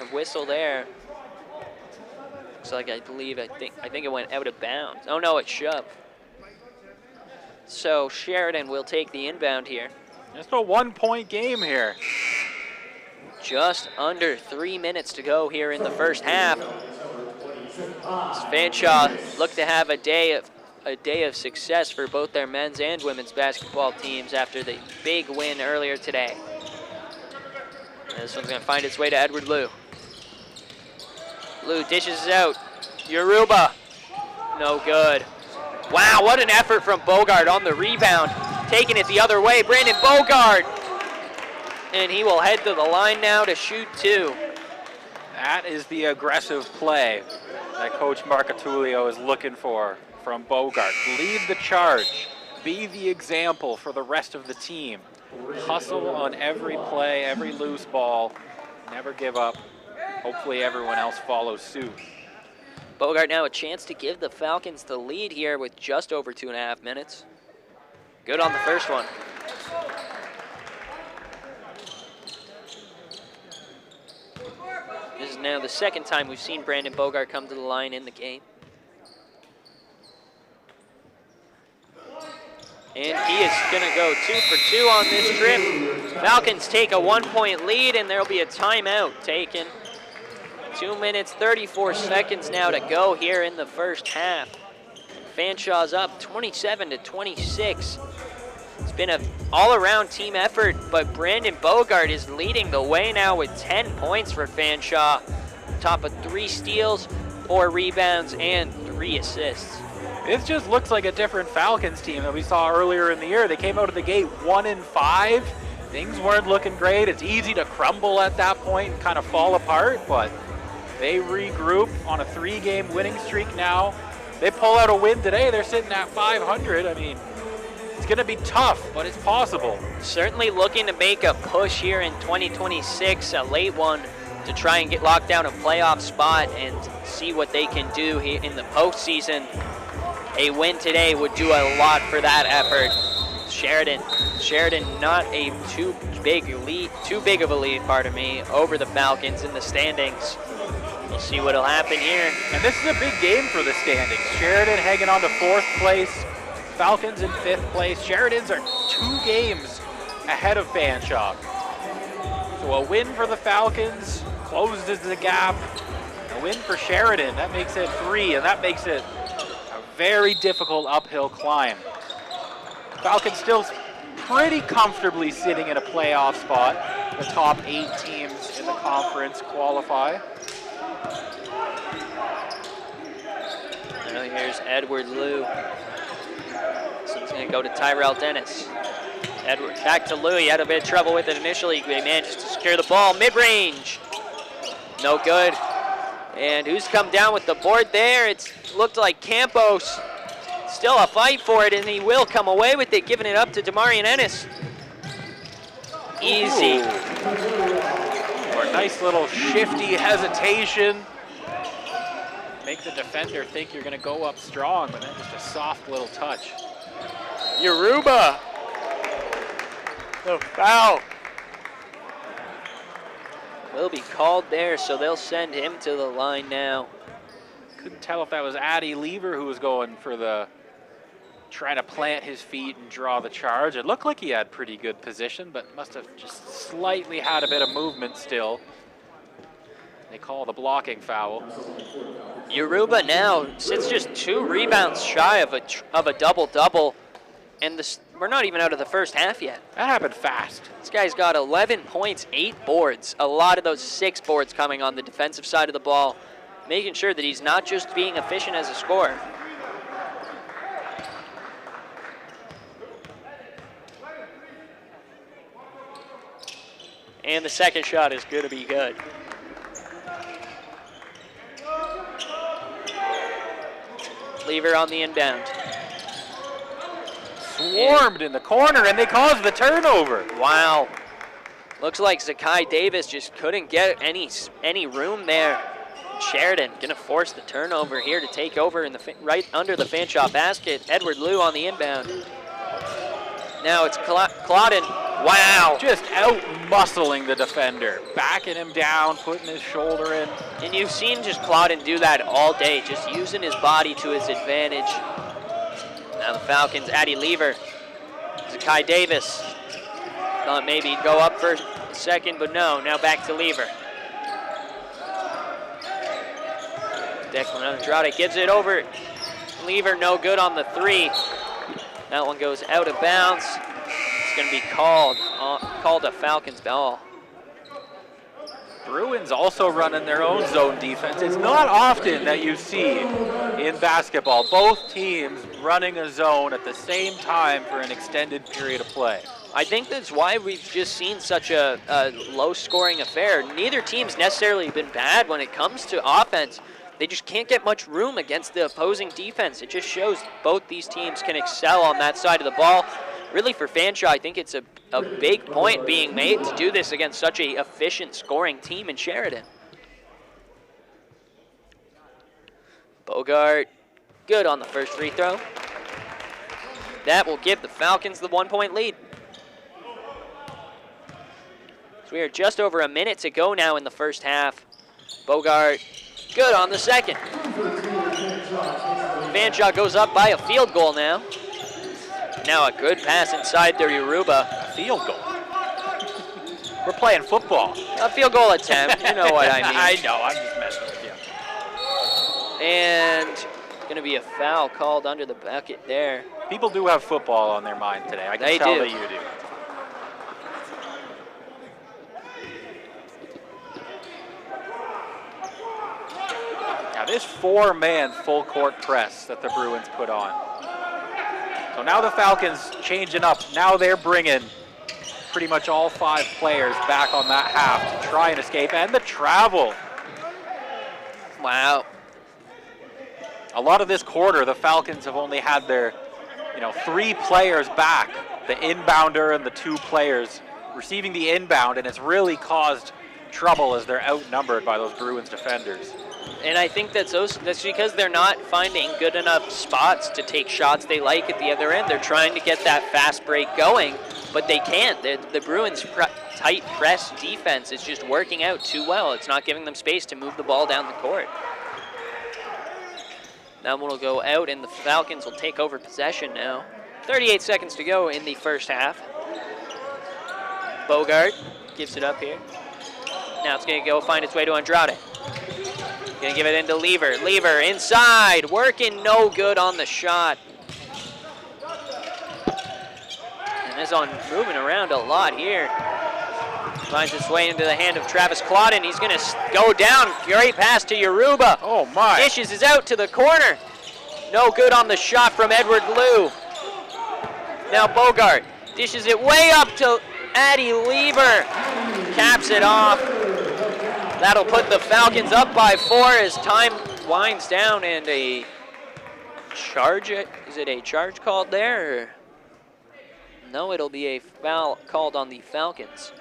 a whistle there. Looks like I think it went out of bounds. Oh no, it's shoved. So Sheridan will take the inbound here. Just a 1-point game here. Just under 3 minutes to go here in the first half. Fanshawe look to have a day of success for both their men's and women's basketball teams after the big win earlier today. And this one's going to find its way to Edward Liu. Liu dishes it out. Yoruba, no good. Wow, what an effort from Bogart on the rebound. Taking it the other way, Brandon Bogart. And he will head to the line now to shoot 2. That is the aggressive play that Coach Marcatulio is looking for from Bogart. Lead the charge. Be the example for the rest of the team. Hustle on every play, every loose ball. Never give up. Hopefully everyone else follows suit. Bogart now a chance to give the Falcons the lead here with just over 2.5 minutes. Good on the first one. This is now the second time we've seen Brandon Bogart come to the line in the game. And he is going to go 2 for 2 on this trip. Falcons take a 1-point lead, and there'll be a timeout taken. 2 minutes, 34 seconds now to go here in the first half. Fanshawe's up 27-26. It's been an all-around team effort, but Brandon Bogart is leading the way now with 10 points for Fanshawe. Top of 3 steals, 4 rebounds, and 3 assists. This just looks like a different Falcons team that we saw earlier in the year. They came out of the gate 1-5. Things weren't looking great. It's easy to crumble at that point and kind of fall apart, but they regroup on a 3-game winning streak now. They pull out a win today. They're sitting at 500. I mean, it's going to be tough, but it's possible. Certainly looking to make a push here in 2026, a late one, to try and get locked down a playoff spot and see what they can do here in the postseason. A win today would do a lot for that effort. Sheridan not a too big of a lead, over the Falcons in the standings. We'll see what'll happen here. And this is a big game for the standings. Sheridan hanging on to 4th place, Falcons in 5th place. Sheridans are 2 games ahead of Fanshawe. So a win for the Falcons closes the gap. A win for Sheridan, that makes it 3, and that makes it a very difficult uphill climb. Falcons still pretty comfortably sitting in a playoff spot. The top 8 teams in the conference qualify. Now here's Edward Liu. So it's going to go to Tyrell Dennis. Edward back to Liu. He had a bit of trouble with it initially. He managed to secure the ball mid-range. No good. And who's come down with the board there? It's looked like Campos. Still a fight for it, and he will come away with it, giving it up to Demarion Ennis. Easy. Or a nice little shifty hesitation. Make the defender think you're going to go up strong, but then just a soft little touch. Yoruba. The foul. Will be called there, so they'll send him to the line now. Couldn't tell if that was Addy Lever who was going for the, trying to plant his feet and draw the charge. It looked like he had pretty good position, but must have just slightly had a bit of movement still. They call the blocking foul. Yoruba now sits just 2 rebounds shy of a double-double, and we're not even out of the first half yet. That happened fast. This guy's got 11 points, 8 boards. A lot of those 6 boards coming on the defensive side of the ball, making sure that he's not just being efficient as a scorer. And the second shot is going to be good. Lever on the inbound. Swarmed in the corner, and they caused the turnover. Wow. Looks like Zakai Davis just couldn't get any room there. Sheridan gonna force the turnover here to take over in the right under the Fanshawe basket. Edward Liu on the inbound. Now it's Claudin. Wow. Just out-muscling the defender. Backing him down, putting his shoulder in. And you've seen just Claudin do that all day, just using his body to his advantage. Now the Falcons, Addy Lever. Zakai Davis. Thought maybe he'd go up for a second, but no. Now back to Lever. Declan Andrade gives it over. Lever no good on the 3. That one goes out of bounds. It's going to be called a Falcons ball. Bruins also running their own zone defense. It's not often that you see in basketball both teams running a zone at the same time for an extended period of play. I think that's why we've just seen such a low-scoring affair. Neither team's necessarily been bad when it comes to offense. They just can't get much room against the opposing defense. It just shows both these teams can excel on that side of the ball. Really, for Fanshawe, I think it's a big point being made to do this against such a efficient scoring team in Sheridan. Bogart, good on the first free throw. That will give the Falcons the 1-point lead. So we are just over a minute to go now in the first half. Bogart, good on the second. Fanshawe goes up by a field goal now. Now a good pass inside there, Yoruba. A field goal. We're playing football. A field goal attempt, you know what I mean. I know, I'm just messing with you. And going to be a foul called under the bucket there. People do have football on their mind today. I can tell that you do. Now this 4-man full court press that the Bruins put on. So now the Falcons changing up. Now they're bringing pretty much all 5 players back on that half to try and escape, and the travel. Wow. A lot of this quarter, the Falcons have only had their, 3 players back, the inbounder and the 2 players receiving the inbound, and it's really caused trouble as they're outnumbered by those Bruins defenders. And I think that's because they're not finding good enough spots to take shots they like at the other end. They're trying to get that fast break going, but they can't. The Bruins' tight press defense is just working out too well. It's not giving them space to move the ball down the court. That one will go out, and the Falcons will take over possession now. 38 seconds to go in the first half. Bogart gives it up here. Now it's going to go find its way to Andrade. Going to give it into Lever. Lever inside, working no good on the shot. And this on moving around a lot here. Finds its way into the hand of Travis Claudin. He's going to go down. Great pass to Yoruba. Oh my. Dishes is out to the corner. No good on the shot from Edward Liu. Now Bogart dishes it way up to Addy Lever. Caps it off. That'll put the Falcons up by 4 as time winds down, and a charge. Is it a charge called there? Or? No, it'll be a foul called on the Falcons.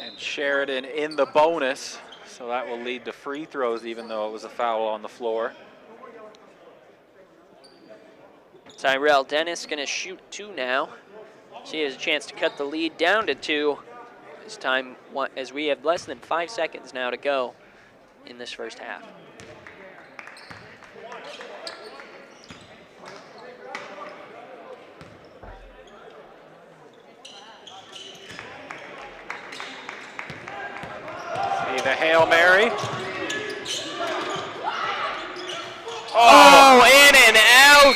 And Sheridan in the bonus, so that will lead to free throws even though it was a foul on the floor. Tyrell Dennis going to shoot 2 now. So he has a chance to cut the lead down to 2 as we have less than 5 seconds now to go in this first half. See the Hail Mary. Oh, in and out!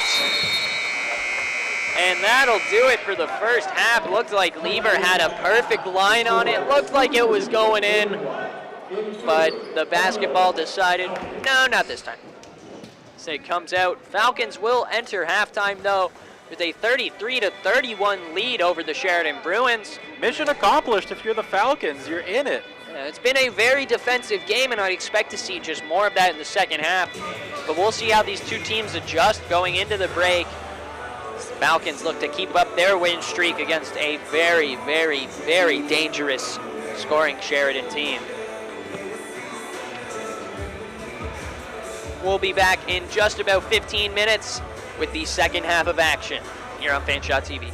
And that'll do it for the first half. Looked like Lever had a perfect line on it. Looked like it was going in, but the basketball decided, no, not this time. So it comes out. Falcons will enter halftime, though, with a 33-31 lead over the Sheridan Bruins. Mission accomplished if you're the Falcons. You're in it. It's been a very defensive game, and I'd expect to see just more of that in the second half. But we'll see how these 2 teams adjust going into the break. The Falcons look to keep up their win streak against a very, very, very dangerous scoring Sheridan team. We'll be back in just about 15 minutes with the second half of action here on Fanshawe TV.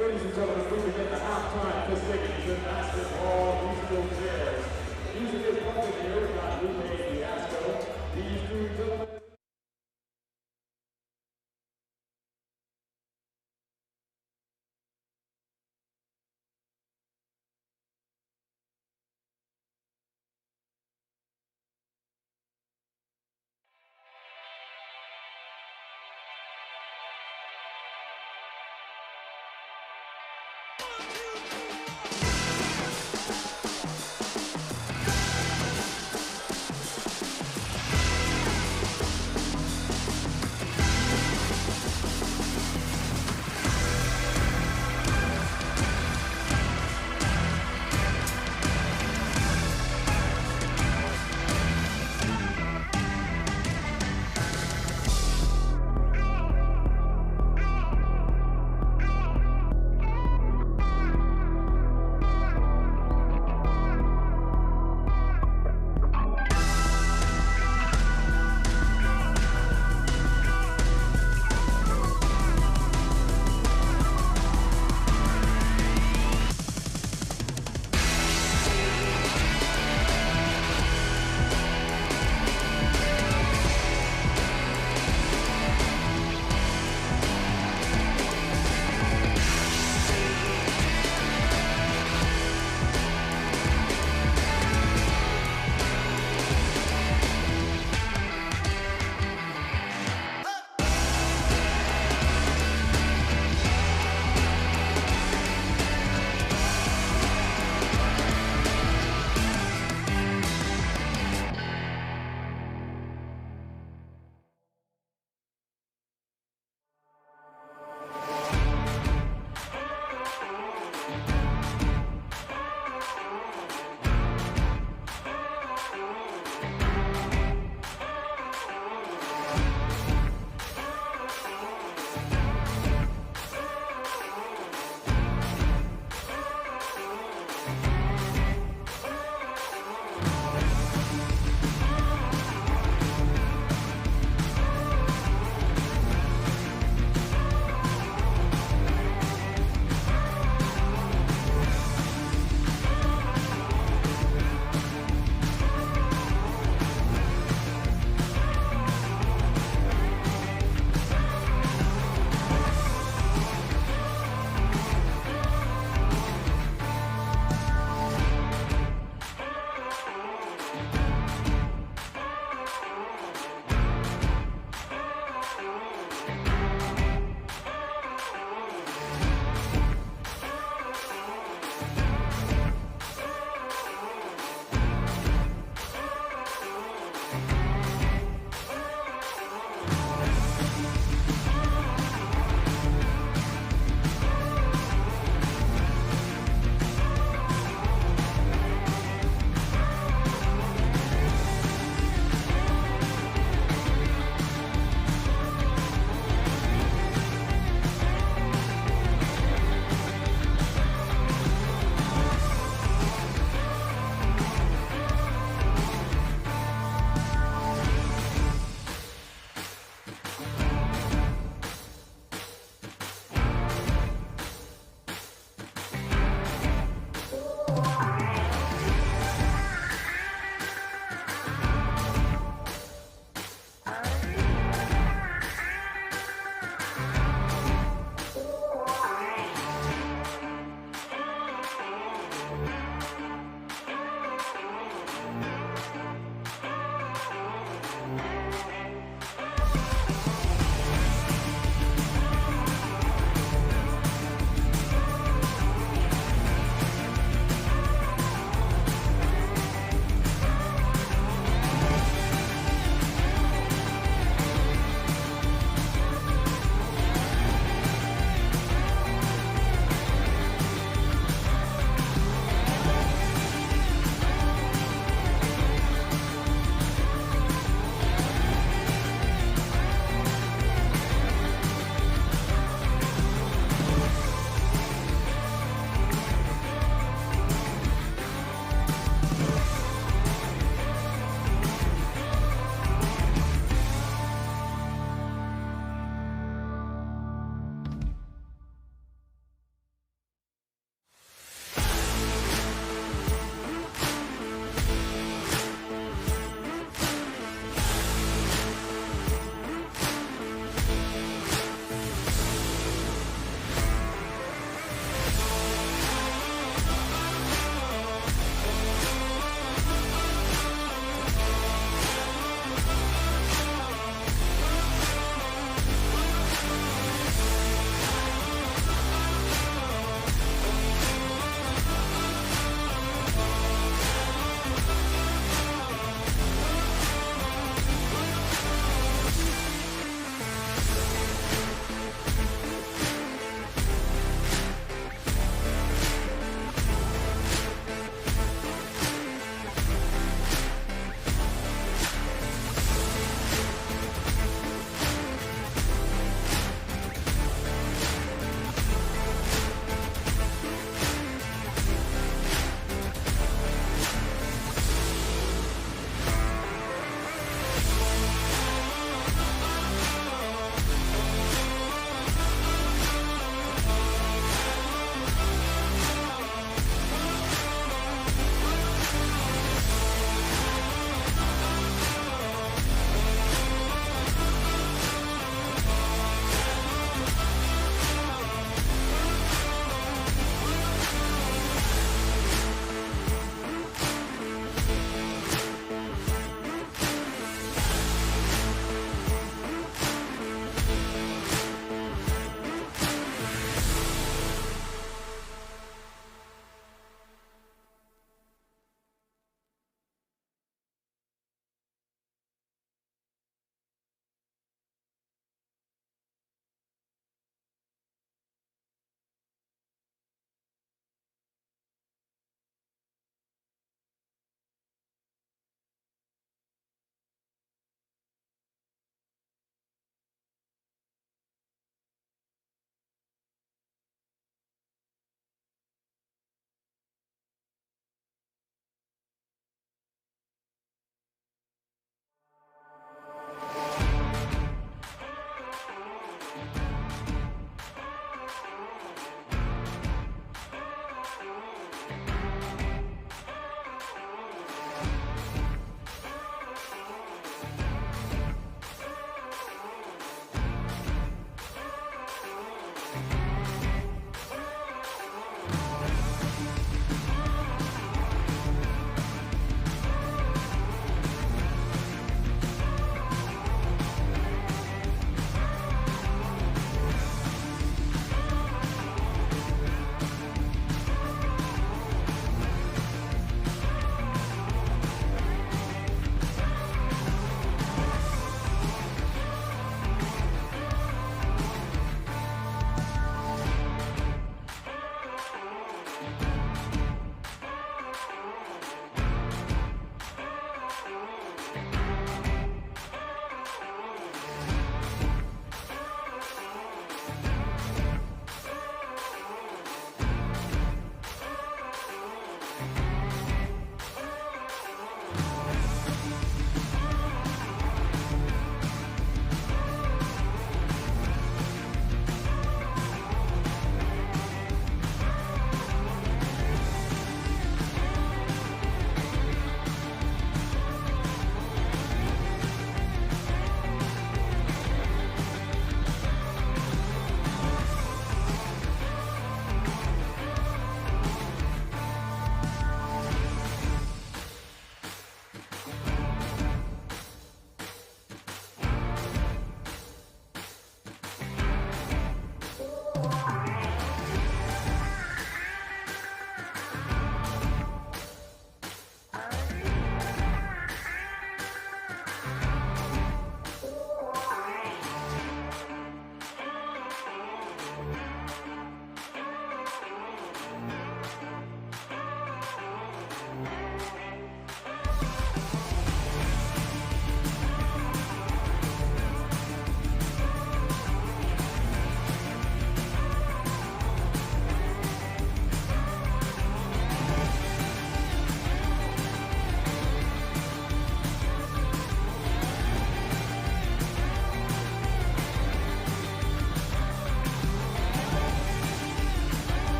Ladies and gentlemen, moving into halftime festivities in basketball musical chairs. Music is playing here by Lupe Fiasco. These 2 gentlemen.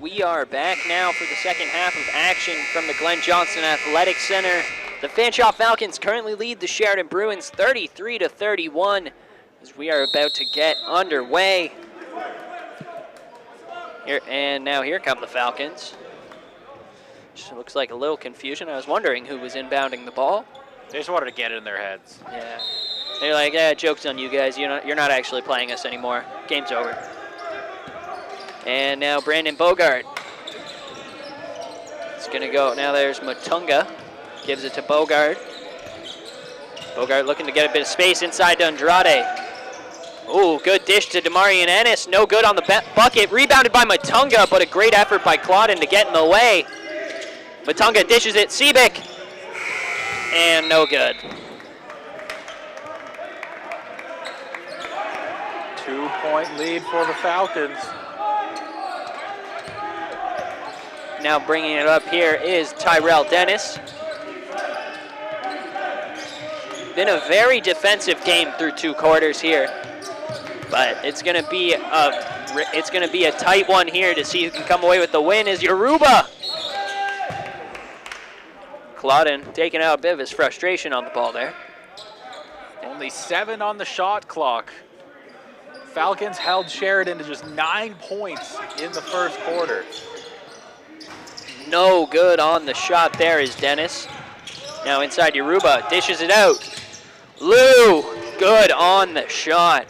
we are back now for the second half of action from the Glenn Johnson Athletic Center. The Fanshawe Falcons currently lead the Sheridan Bruins 33-31 as we are about to get underway. Here come the Falcons. Just looks like a little confusion. I was wondering who was inbounding the ball. They just wanted to get it in their heads. Yeah. They're like, yeah, joke's on you guys. You're not actually playing us anymore. Game's over. And now Brandon Bogart. It's going to go. Now there's Matunga. Gives it to Bogart. Bogart looking to get a bit of space inside to Andrade. Ooh, good dish to Demarian Ennis. No good on the bucket. Rebounded by Matunga, but a great effort by Claudin to get in the way. Matunga dishes it. Seabick. And no good. 2-point lead for the Falcons. Now bringing it up here is Tyrell Dennis. Been a very defensive game through 2 quarters here, but it's going to be a tight one here to see who can come away with the win. Is Yoruba. Claudin taking out a bit of his frustration on the ball there. Only 7 on the shot clock. Falcons held Sheridan to just 9 points in the first quarter. No good on the shot there is Dennis. Now inside Yoruba, dishes it out. Lou, good on the shot.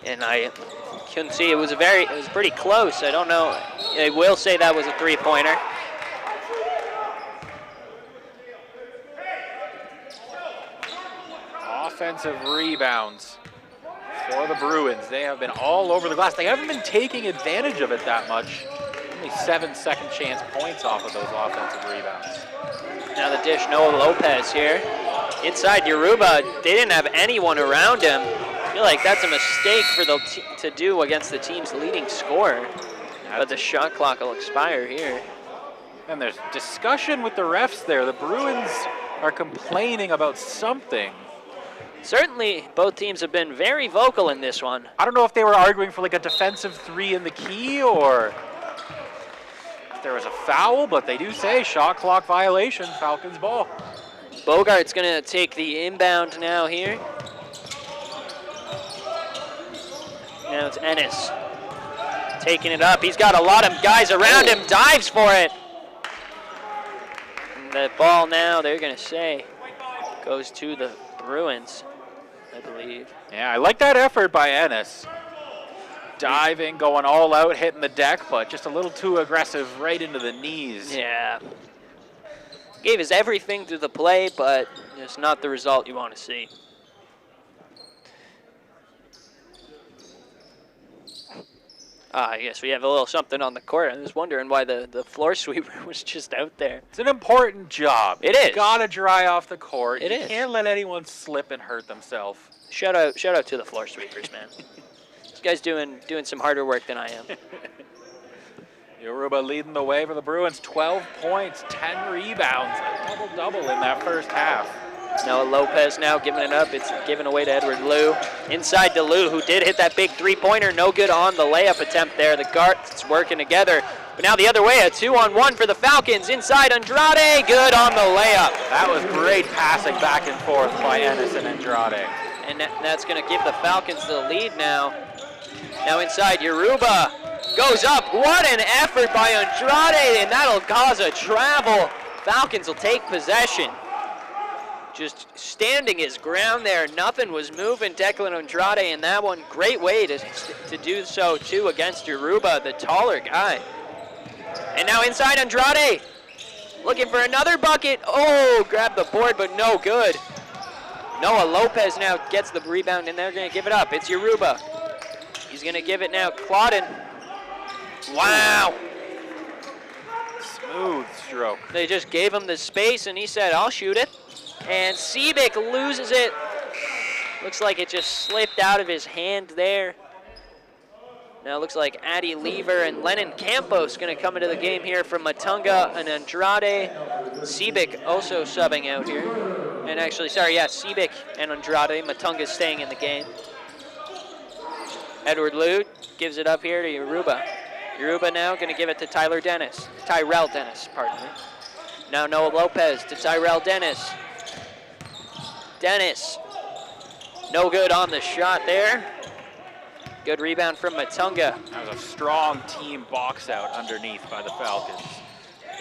And I couldn't see, it was pretty close. I don't know, I will say that was a 3-pointer. Offensive rebounds for the Bruins. They have been all over the glass. They haven't been taking advantage of it that much. Only 7 second chance points off of those offensive rebounds. Now the dish, Noah Lopez here. Inside Yoruba, they didn't have anyone around him. I feel like that's a mistake for to do against the team's leading scorer. But the shot clock will expire here. And there's discussion with the refs there. The Bruins are complaining about something. Certainly, both teams have been very vocal in this one. I don't know if they were arguing for like a defensive 3 in the key or if there was a foul, but they do say shot clock violation, Falcons ball. Bogart's going to take the inbound now here. Now it's Ennis taking it up. He's got a lot of guys around him, dives for it. And the ball now, they're going to say, goes to the Bruins, I believe. Yeah, I like that effort by Ennis. Diving, going all out, hitting the deck, but just a little too aggressive right into the knees. Yeah. Gave his everything to the play, but it's not the result you want to see. I guess we have a little something on the court. I was wondering why the floor sweeper was just out there. It's an important job. It is. You gotta dry off the court. It is. You can't let anyone slip and hurt themselves. Shout out to the floor sweepers, man. This guy's doing some harder work than I am. Yoruba leading the way for the Bruins. 12 points, 10 rebounds, a double-double in that first half. Noah Lopez now giving it up. It's given away to Edward Liu. Inside to Liu, who did hit that big 3-pointer. No good on the layup attempt there. The guards working together. But now the other way, a 2-on-1 for the Falcons. Inside Andrade, good on the layup. That was great passing back and forth by Ennis and Andrade. And that's going to give the Falcons the lead now. Now inside Yoruba. Goes up. What an effort by Andrade, and that'll cause a travel. Falcons will take possession. Just standing his ground there. Nothing was moving Declan Andrade in that one. Great way to do so, too, against Yoruba, the taller guy. And now inside Andrade. Looking for another bucket. Oh, grabbed the board, but no good. Noah Lopez now gets the rebound, and they're going to give it up. It's Yoruba. He's going to give it now. Claudin. Wow. Smooth stroke. They just gave him the space, and he said, I'll shoot it. And Seabick loses it. Looks like it just slipped out of his hand there. Now it looks like Addy Lever and Lennon Campos going to come into the game here from Matunga and Andrade. Seabick also subbing out here. And actually, sorry, yeah, Seabick and Andrade. Matunga staying in the game. Edward Liu gives it up here to Yoruba. Yoruba now going to give it to Tyrell Dennis, pardon me. Now Noah Lopez to Tyrell Dennis. Dennis, no good on the shot there. Good rebound from Matunga. That was a strong team box out underneath by the Falcons.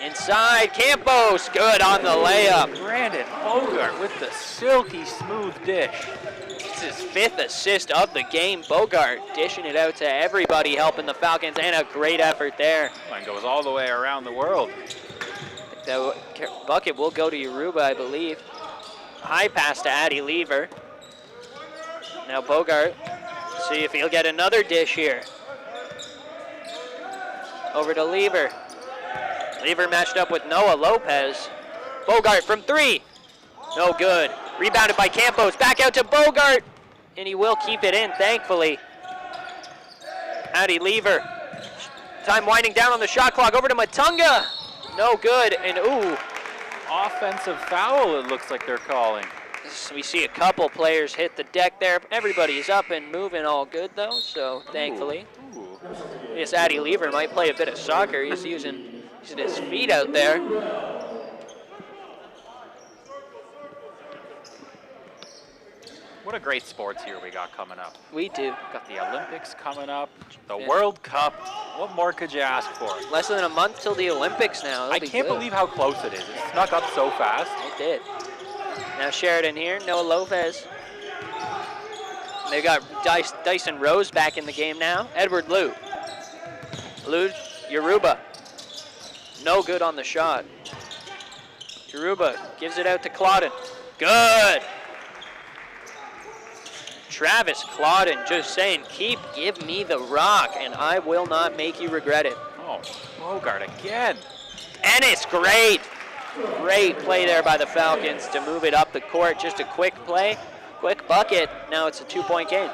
Inside, Campos, good on the layup. Brandon Bogart with the silky smooth dish. It's his 5th assist of the game. Bogart dishing it out to everybody, helping the Falcons, and a great effort there. And goes all the way around the world. The bucket will go to Yoruba, I believe. High pass to Addy Lever. Now Bogart, see if he'll get another dish here. Over to Lever. Lever matched up with Noah Lopez. Bogart from 3. No good. Rebounded by Campos. Back out to Bogart. And he will keep it in, thankfully. Addy Lever. Time winding down on the shot clock. Over to Matunga. No good. And ooh. Offensive foul, it looks like they're calling. We see a couple players hit the deck there. Everybody is up and moving all good, though, so thankfully. Ooh. Yes, Addy Lever might play a bit of soccer. He's using his feet out there. What a great sports year we got coming up. We do. Got the Olympics coming up, the World Cup. What more could you ask for? Less than a month till the Olympics now. I can't believe how close it is. It snuck up so fast. It did. Now Sheridan here, Noah Lopez. They've got Dyson Rose back in the game now. Edward Liu. Yoruba. No good on the shot. Yoruba gives it out to Claudin. Good. Travis Claudin just saying, give me the rock, and I will not make you regret it. Oh, Bogart again. Ennis, great. Great play there by the Falcons to move it up the court. Just a quick play, quick bucket. Now it's a 2-point game.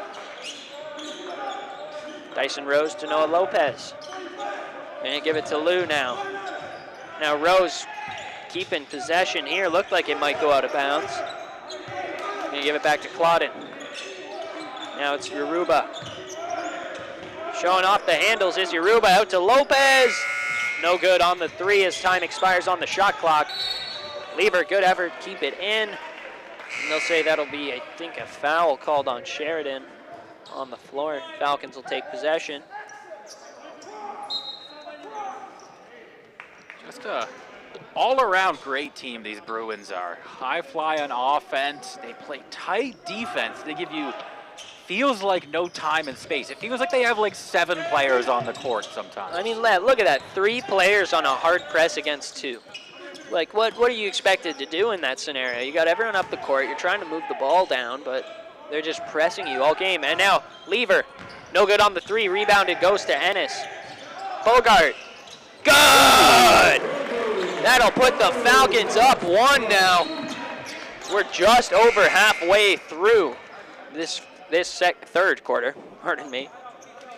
Dyson Rose to Noah Lopez. And give it to Liu now. Now Rose keeping possession here. Looked like it might go out of bounds. Gonna give it back to Claudin. Now it's Yoruba. Showing off the handles is Yoruba out to Lopez. No good on the 3 as time expires on the shot clock. Lever, good effort, keep it in. And they'll say that'll be, I think, a foul called on Sheridan on the floor. Falcons will take possession. Just a all-around great team these Bruins are. High fly on offense. They play tight defense. They give you, feels like no time and space. It feels like they have like 7 players on the court sometimes. I mean, look at that. 3 players on a hard press against 2. Like, what are you expected to do in that scenario? You got everyone up the court. You're trying to move the ball down, but they're just pressing you all game. And now, Lever, no good on the 3. Rebounded, goes to Ennis. Bogart, good! That'll put the Falcons up 1 now. We're just over halfway through this third quarter, pardon me.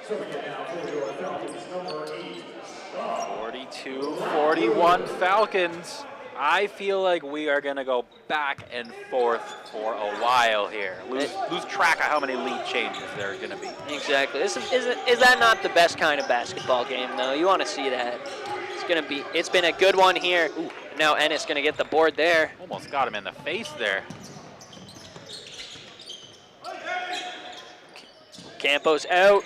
42-41 Falcons. I feel like we are going to go back and forth for a while here. Lose track of how many lead changes there are going to be. Exactly. Is that not the best kind of basketball game, though? You want to see that. It's been a good one here. Ooh, now Ennis going to get the board there. Almost got him in the face there. Campos out.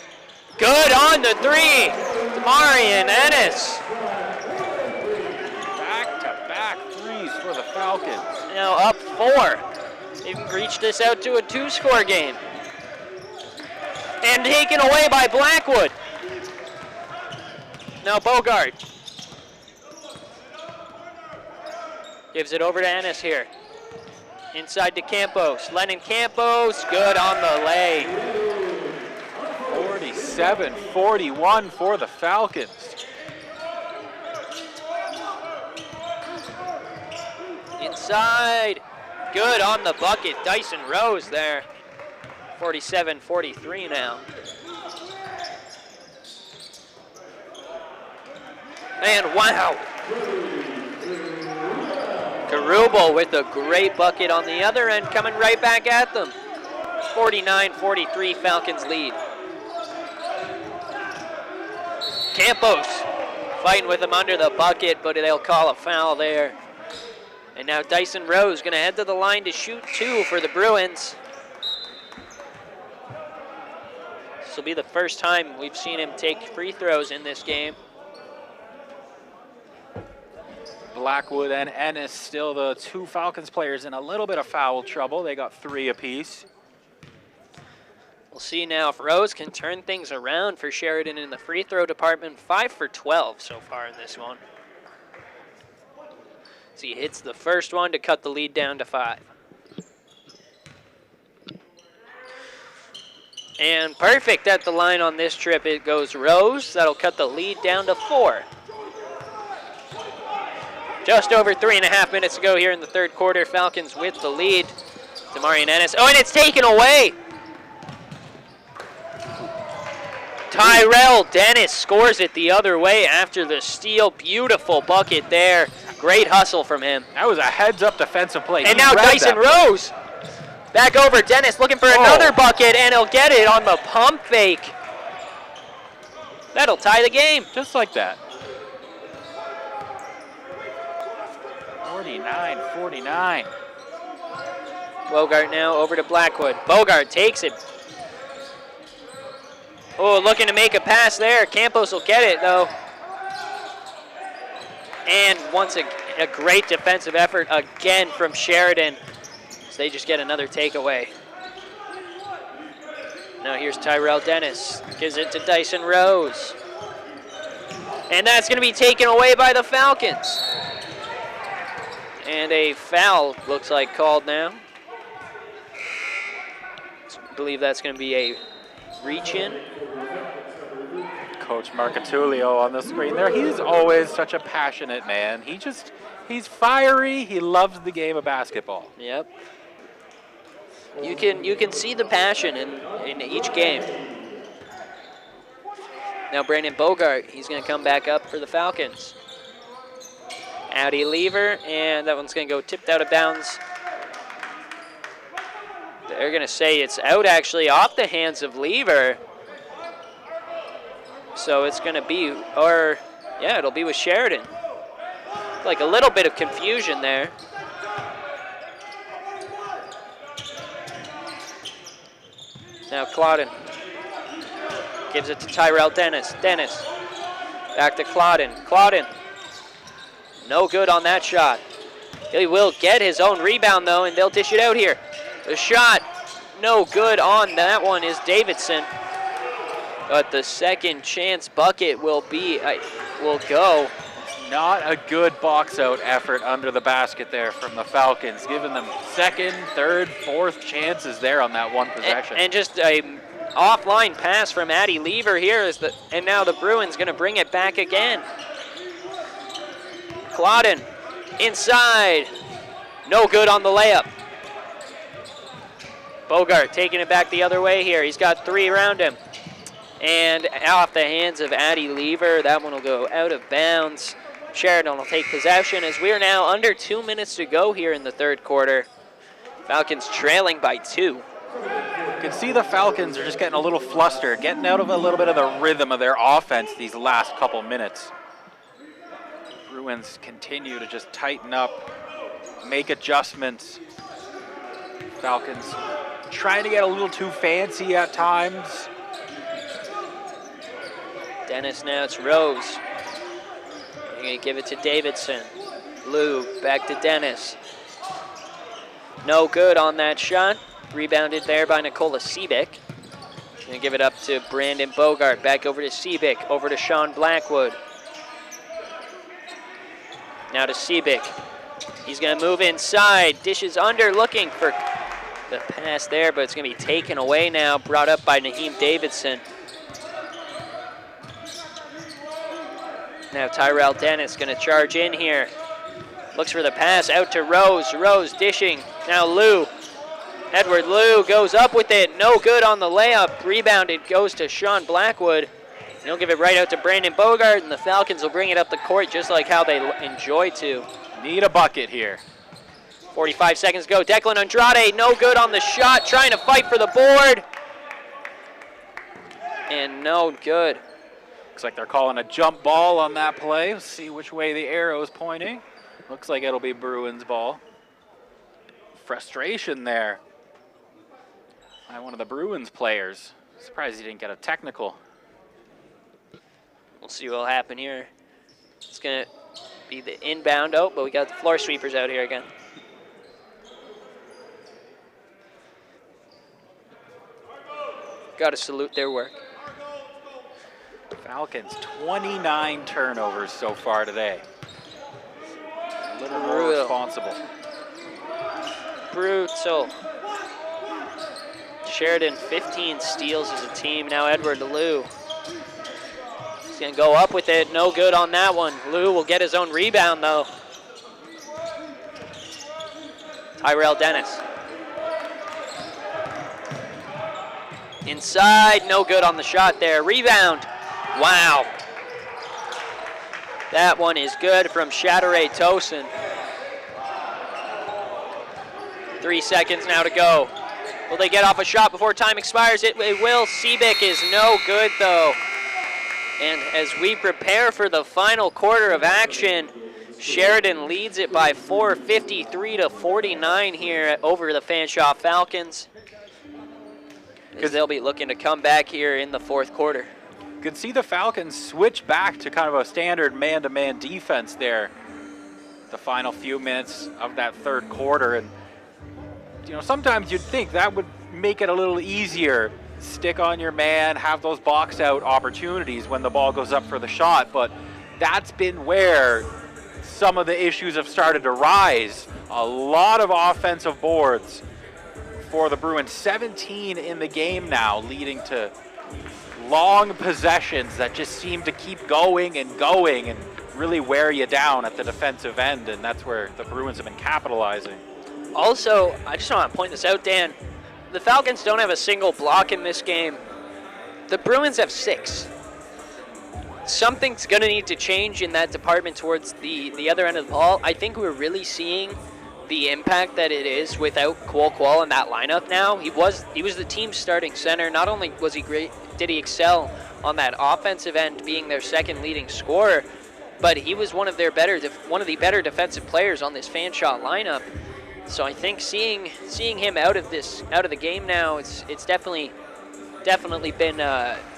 Good on the 3. Demarion Ennis. Back-to-back threes for the Falcons. Now up 4. They've reached this out to a 2-score game. And taken away by Blackwood. Now Bogart. Gives it over to Ennis here. Inside to Campos. Lennon Campos, good on the lay. 47-41 for the Falcons. Inside, good on the bucket. Dyson Rose there. 47-43 now. And wow. Garubal with a great bucket on the other end, coming right back at them. 49-43, Falcons lead. Campos fighting with him under the bucket, but they'll call a foul there. And now Dyson Rose going to head to the line to shoot 2 for the Bruins. This will be the first time we've seen him take free throws in this game. Blackwood and Ennis still the 2 Falcons players in a little bit of foul trouble. They got 3 apiece. We'll see now if Rose can turn things around for Sheridan in the free throw department. 5 for 12 so far in this one. So he hits the first one to cut the lead down to 5. And perfect at the line on this trip. It goes Rose. That'll cut the lead down to 4. Just over 3.5 minutes to go here in the third quarter. Falcons with the lead. Demarian Ennis. Oh, and it's taken away. Tyrell Dennis scores it the other way after the steal. Beautiful bucket there. Great hustle from him. That was a heads-up defensive play. And now Dyson Rose. Back over Dennis looking for another bucket, and he'll get it on the pump fake. That'll tie the game. Just like that. 49-49. Bogart now over to Blackwood. Bogart takes it. Oh, looking to make a pass there. Campos will get it, though. And once a great defensive effort again from Sheridan. So they just get another takeaway. Now here's Tyrell Dennis. Gives it to Dyson Rose. And that's going to be taken away by the Falcons. And a foul looks like called now. I believe that's going to be a reach-in. Coach Marcatulio on the screen there. He's always such a passionate man. He's fiery. He loves the game of basketball. Yep. You can see the passion in each game. Now Brandon Bogart, he's going to come back up for the Falcons. Addie Lever, and that one's going to go tipped out of bounds. They're going to say it's out actually off the hands of Lever. So it's going to be, it'll be with Sheridan. Like a little bit of confusion there. Now Claudin gives it to Tyrell Dennis. Dennis back to Claudin. Claudin, no good on that shot. He will get his own rebound though, and they'll dish it out here. The shot, no good on that one is Davidson. But the second chance bucket will go. Not a good box out effort under the basket there from the Falcons, giving them second, third, fourth chances there on that one possession. And just a offline pass from Addie Lever here and now the Bruins going to bring it back again. Claudin inside, no good on the layup. Bogart taking it back the other way here. He's got 3 around him. And off the hands of Addie Lever, that one will go out of bounds. Sheridan will take possession as we are now under 2 minutes to go here in the third quarter. Falcons trailing by 2. You can see the Falcons are just getting a little flustered, getting out of a little bit of the rhythm of their offense these last couple minutes. Bruins continue to just tighten up, make adjustments. Falcons trying to get a little too fancy at times. Dennis now, it's Rose. They're going to give it to Davidson. Lou, back to Dennis. No good on that shot. Rebounded there by Nikola Seabick. Going to give it up to Brandon Bogart. Back over to Seabick, over to Sean Blackwood. Now to Seabick. He's going to move inside. Dishes under, looking for the pass there, but it's going to be taken away now. Brought up by Naheem Davidson. Now Tyrell Dennis going to charge in here. Looks for the pass out to Rose. Rose dishing. Now Lou. Edward Lou goes up with it. No good on the layup. Rebounded goes to Sean Blackwood. He'll give it right out to Brandon Bogart, and the Falcons will bring it up the court just like how they enjoy to. Need a bucket here. 45 seconds to go. Declan Andrade, no good on the shot. Trying to fight for the board. And no good. Looks like they're calling a jump ball on that play. Let's see which way the arrow is pointing. Looks like it'll be Bruins ball. Frustration there by one of the Bruins players. Surprised he didn't get a technical. We'll see what'll happen here. It's gonna be the inbound. Oh, but we got the floor sweepers out here again. Got to salute their work. Falcons, 29 turnovers so far today. A little more Brutal. responsible. Brutal. Sheridan, 15 steals as a team. Now Edward Lou. He's going to go up with it. No good on that one. Lou will get his own rebound, though. Tyrell Dennis. Inside, no good on the shot there. Rebound. Wow. That one is good from Shatteray Tosin. 3 seconds now to go. Will they get off a shot before time expires? It will. Seebeck is no good, though. And as we prepare for the final quarter of action, Sheridan leads it by 4, 53-49 here over the Fanshawe Falcons. Because they'll be looking to come back here in the fourth quarter. Could see the Falcons switch back to kind of a standard man-to-man defense there the final few minutes of that third quarter. And, you know, sometimes you'd think that would make it a little easier. Stick on your man, have those box-out opportunities when the ball goes up for the shot. But that's been where some of the issues have started to rise. A lot of offensive boards for the Bruins. 17 in the game now, leading to long possessions that just seem to keep going and really wear you down at the defensive end, and that's where the Bruins have been capitalizing. Also, I just want to point this out, Dan. The Falcons don't have a single block in this game. The Bruins have 6. Something's going to need to change in that department towards the other end of the ball. I think we're really seeing the impact that it is without Qual in that lineup now. He was the team's starting center. Not only was he great, did he excel on that offensive end, being their second leading scorer, but he was one of the better defensive players on this Fanshawe lineup. So I think seeing him out of the game now, it's definitely been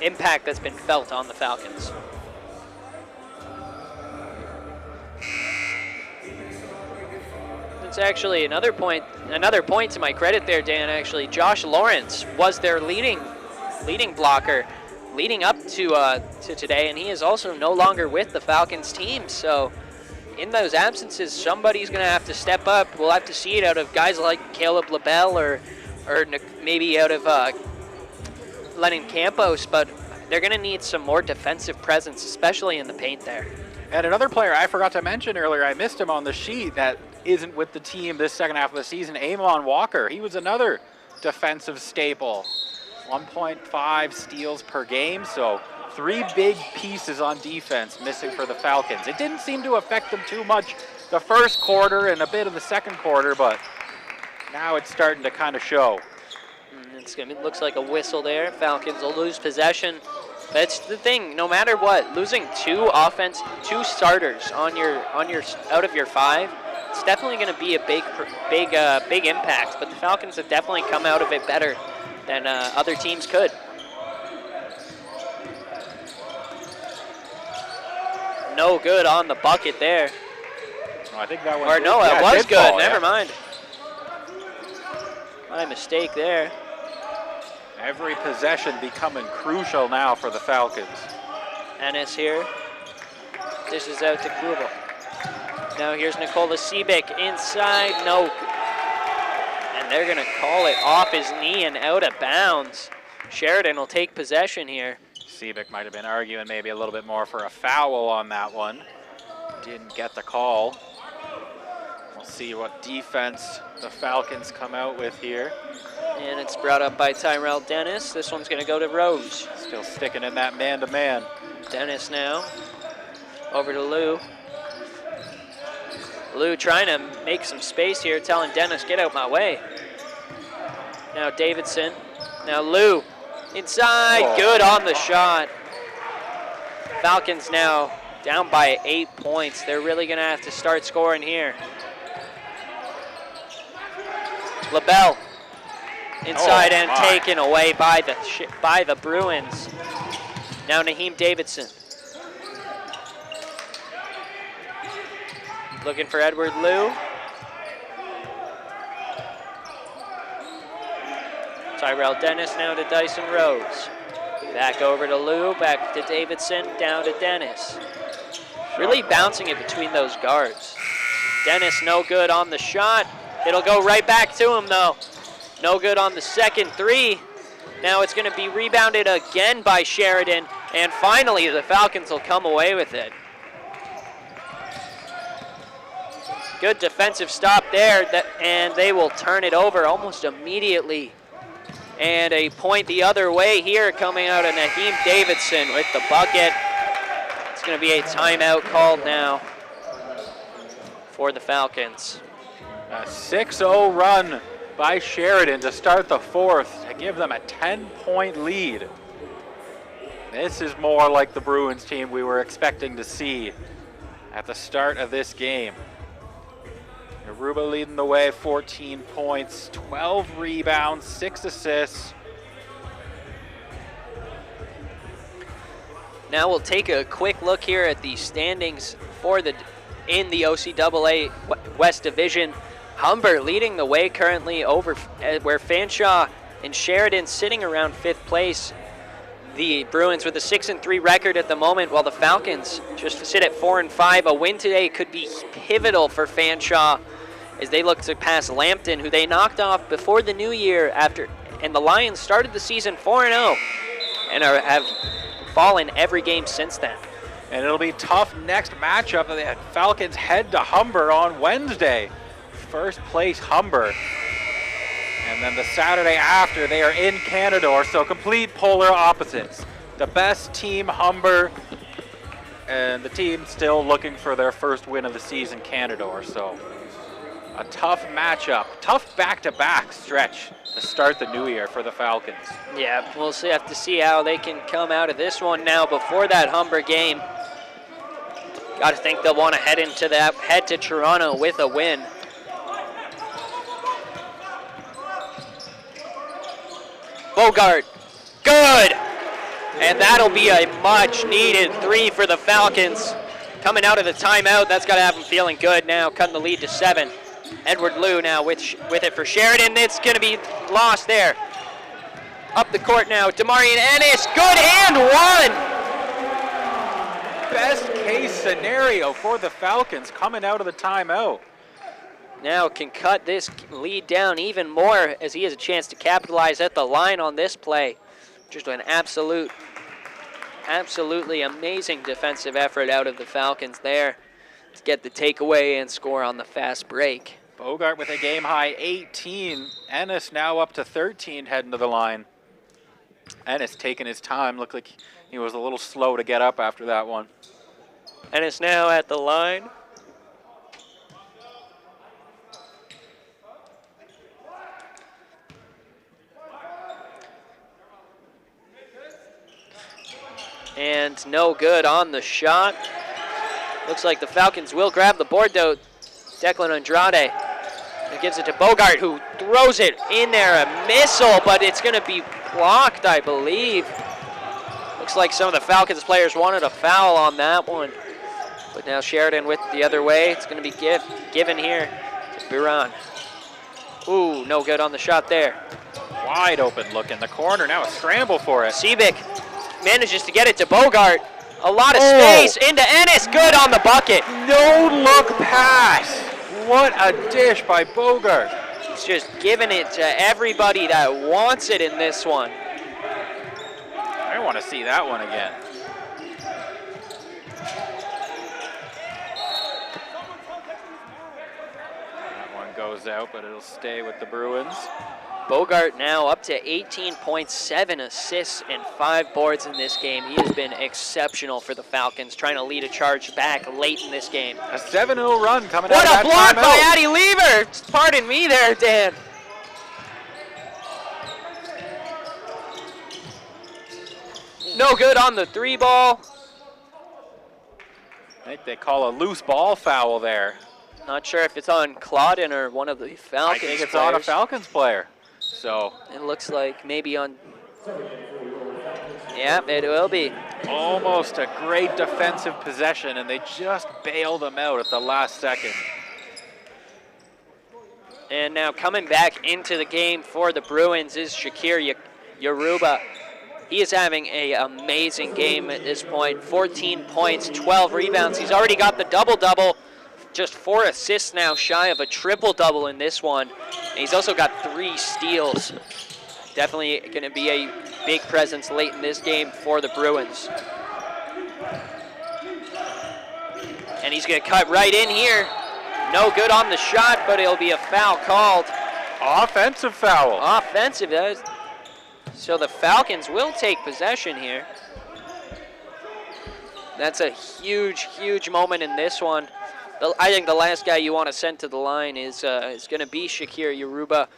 impact that's been felt on the Falcons. It's actually another point to my credit there, Dan. Actually, Josh Lawrence was their leading blocker leading up to today, and he is also no longer with the Falcons team. So in those absences, somebody's going to have to step up. We'll have to see it out of guys like Caleb LaBelle or maybe out of Lennon Campos, but they're going to need some more defensive presence, especially in the paint there. And another player I forgot to mention earlier, I missed him on the sheet, that isn't with the team this second half of the season, Amon Walker. He was another defensive staple. 1.5 steals per game, so 3 big pieces on defense missing for the Falcons. It didn't seem to affect them too much the first quarter and a bit of the second quarter, but now it's starting to kind of show. It looks like a whistle there. Falcons will lose possession. That's the thing. No matter what, losing 2 starters on your out of your 5, it's definitely going to be a big impact. But the Falcons have definitely come out of it better than other teams could. No good on the bucket there. Oh, I think that one. Or no, it was good. Never mind. My mistake there. Every possession becoming crucial now for the Falcons. Ennis here. This is out to Kubel. Now here's Nikola Seebeck inside. No. And they're going to call it off his knee and out of bounds. Sheridan will take possession here. Seebeck might have been arguing maybe a little bit more for a foul on that one. Didn't get the call. We'll see what defense the Falcons come out with here. And it's brought up by Tyrell Dennis. This one's going to go to Rose. Still sticking in that man-to-man. Dennis now. Over to Lou. Lou trying to make some space here, telling Dennis, get out my way. Now Davidson. Now Lou. Inside. Oh. Good on the shot. Falcons now down by 8 points. They're really going to have to start scoring here. LaBelle inside and taken away by the Bruins. Now Naheem Davidson. Looking for Edward Liu. Tyrell Dennis now to Dyson Rose. Back over to Liu, back to Davidson, down to Dennis. Really bouncing it between those guards. Dennis no good on the shot. It'll go right back to him though. No good on the second three. Now it's going to be rebounded again by Sheridan, and finally the Falcons will come away with it. Good defensive stop there, and they will turn it over almost immediately. And a point the other way here coming out of Naheem Davidson with the bucket. It's going to be a timeout called now for the Falcons. A 6-0 run by Sheridan to start the fourth to give them a 10-point lead. This is more like the Bruins team we were expecting to see at the start of this game. Aruba leading the way, 14 points, 12 rebounds, 6 assists. Now we'll take a quick look here at the standings in the OCAA West Division. Humber leading the way currently over where Fanshawe and Sheridan sitting around 5th place. The Bruins with a 6-3 record at the moment, while the Falcons just sit at 4-5. A win today could be pivotal for Fanshawe as they look to pass Lambton, who they knocked off before the new year and the Lions started the season 4-0 and have fallen every game since then. And it'll be tough next matchup. The Falcons head to Humber on Wednesday. First place Humber. And then the Saturday after, they are in Canadore, so complete polar opposites. The best team, Humber, and the team still looking for their first win of the season, Canadore. So a tough matchup, tough back-to-back stretch to start the new year for the Falcons. Yeah, we'll have to see how they can come out of this one now before that Humber game. Got to think they'll want to head to Toronto with a win. Bogart, good! And that'll be a much-needed 3 for the Falcons. Coming out of the timeout, that's got to have them feeling good now, cutting the lead to 7. Edward Liu now with it for Sheridan. It's going to be lost there. Up the court now, Demarian Ennis, good and one! Best case scenario for the Falcons coming out of the timeout. Now can cut this lead down even more as he has a chance to capitalize at the line on this play. Just an absolutely amazing defensive effort out of the Falcons there to get the takeaway and score on the fast break. Bogart with a game-high 18. Ennis now up to 13 heading to the line. Ennis taking his time. Looked like he was a little slow to get up after that one. Ennis now at the line. And no good on the shot. Looks like the Falcons will grab the board though. Declan Andrade. It gives it to Bogart, who throws it in there, a missile, but it's going to be blocked, I believe. Looks like some of the Falcons players wanted a foul on that one. But now Sheridan with the other way. It's going to be given here to Buran. Ooh, no good on the shot there. Wide open look in the corner. Now a scramble for it. Seabick manages to get it to Bogart. A lot of space into Ennis. Good on the bucket. No look pass. What a dish by Bogart. He's just giving it to everybody that wants it in this one. I want to see that one again. That one goes out, but it'll stay with the Bruins. Bogart now up to 18 points, 7 assists, and 5 boards in this game. He has been exceptional for the Falcons, trying to lead a charge back late in this game. A 7-0 run coming out of that timeout. What a block by Addy Lever! Pardon me there, Dan. No good on the 3 ball. I think they call a loose ball foul there. Not sure if it's on Claudin or one of the Falcons I think it's players. on a Falcons player. So It looks like maybe on... Yeah, it will be. almost a great defensive possession, and they just bailed them out at the last second. And now coming back into the game for the Bruins is Shakir Yoruba. He is having an amazing game at this point. 14 points, 12 rebounds. He's already got the double-double. Just 4 assists now, shy of a triple-double in this one. And he's also got 3 steals. Definitely going to be a big presence late in this game for the Bruins. And he's going to cut right in here. No good on the shot, but it'll be a foul called. Offensive foul. Offensive. So the Falcons will take possession here. That's a huge, huge moment in this one. I think the last guy you want to send to the line is going to be Shakir Yoruba.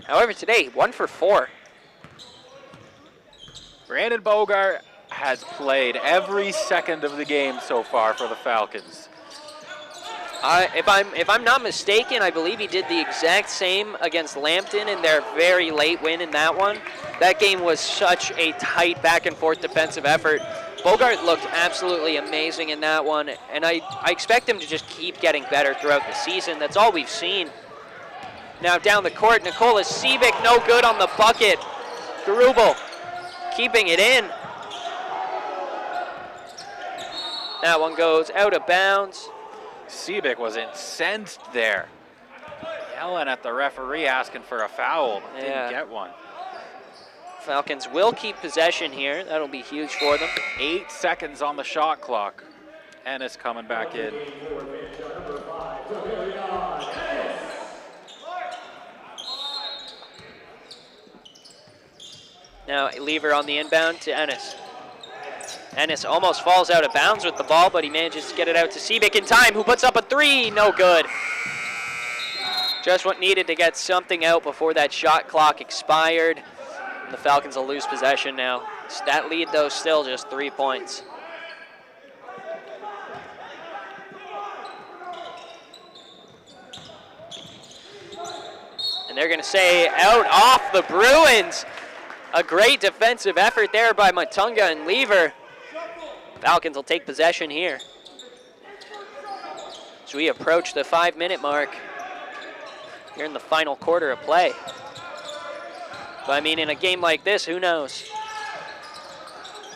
However, today, 1 for 4. Brandon Bogart has played every second of the game so far for the Falcons. If I'm not mistaken, I believe he did the exact same against Lambton in their very late win in that one. That game was such a tight back-and-forth defensive effort. Bogart looked absolutely amazing in that one, and I expect him to just keep getting better throughout the season. That's all we've seen. Now down the court, Nikola Seabick, no good on the bucket. Garubal keeping it in. That one goes out of bounds. Seabick was incensed there. Yelling at the referee, asking for a foul. But didn't get one. Falcons will keep possession here. That'll be huge for them. 8 seconds on the shot clock. Ennis coming back in. Now Lever on the inbound to Ennis. Ennis almost falls out of bounds with the ball, but he manages to get it out to Seabick in time, who puts up a 3. No good. Just what needed to get something out before that shot clock expired. The Falcons will lose possession now. That lead, though, still just 3 points. And they're going to say out off the Bruins. A great defensive effort there by Matunga and Lever. Falcons will take possession here. As we approach the 5-minute mark here in the final quarter of play. But I mean, in a game like this, who knows?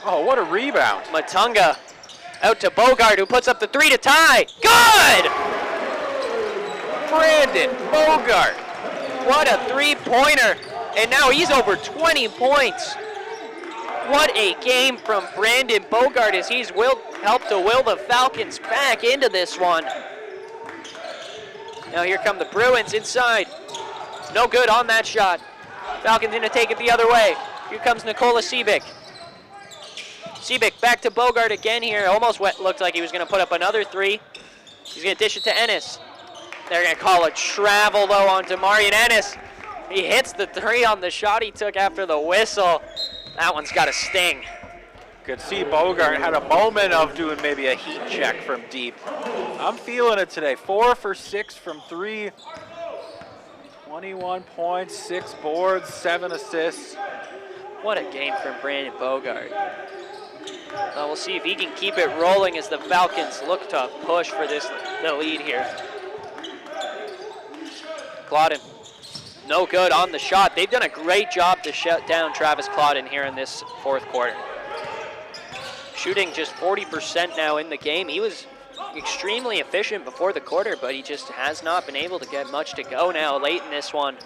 Oh, what a rebound. Matunga out to Bogart, who puts up the 3 to tie. Good! Brandon Bogart. What a 3-pointer. And now he's over 20 points. What a game from Brandon Bogart as he's helped to will the Falcons back into this one. Now here come the Bruins inside. No good on that shot. Falcons going to take it the other way. Here comes Nikola Seabick. Seabick back to Bogart again here. Almost looked like he was going to put up another 3. He's going to dish it to Ennis. They're going to call a travel, though, on Demarion Ennis. He hits the 3 on the shot he took after the whistle. That one's got a sting. Could see Bogart had a moment of doing maybe a heat check from deep. I'm feeling it today. 4 for 6 from 3. 21 points, 6 boards, 7 assists. What a game from Brandon Bogart. Well, we'll see if he can keep it rolling as the Falcons look to push for the lead here. Claudin, no good on the shot. They've done a great job to shut down Travis Claudin here in this 4th quarter. Shooting just 40% now in the game. He was extremely efficient before the quarter, but he just has not been able to get much to go now late in this one.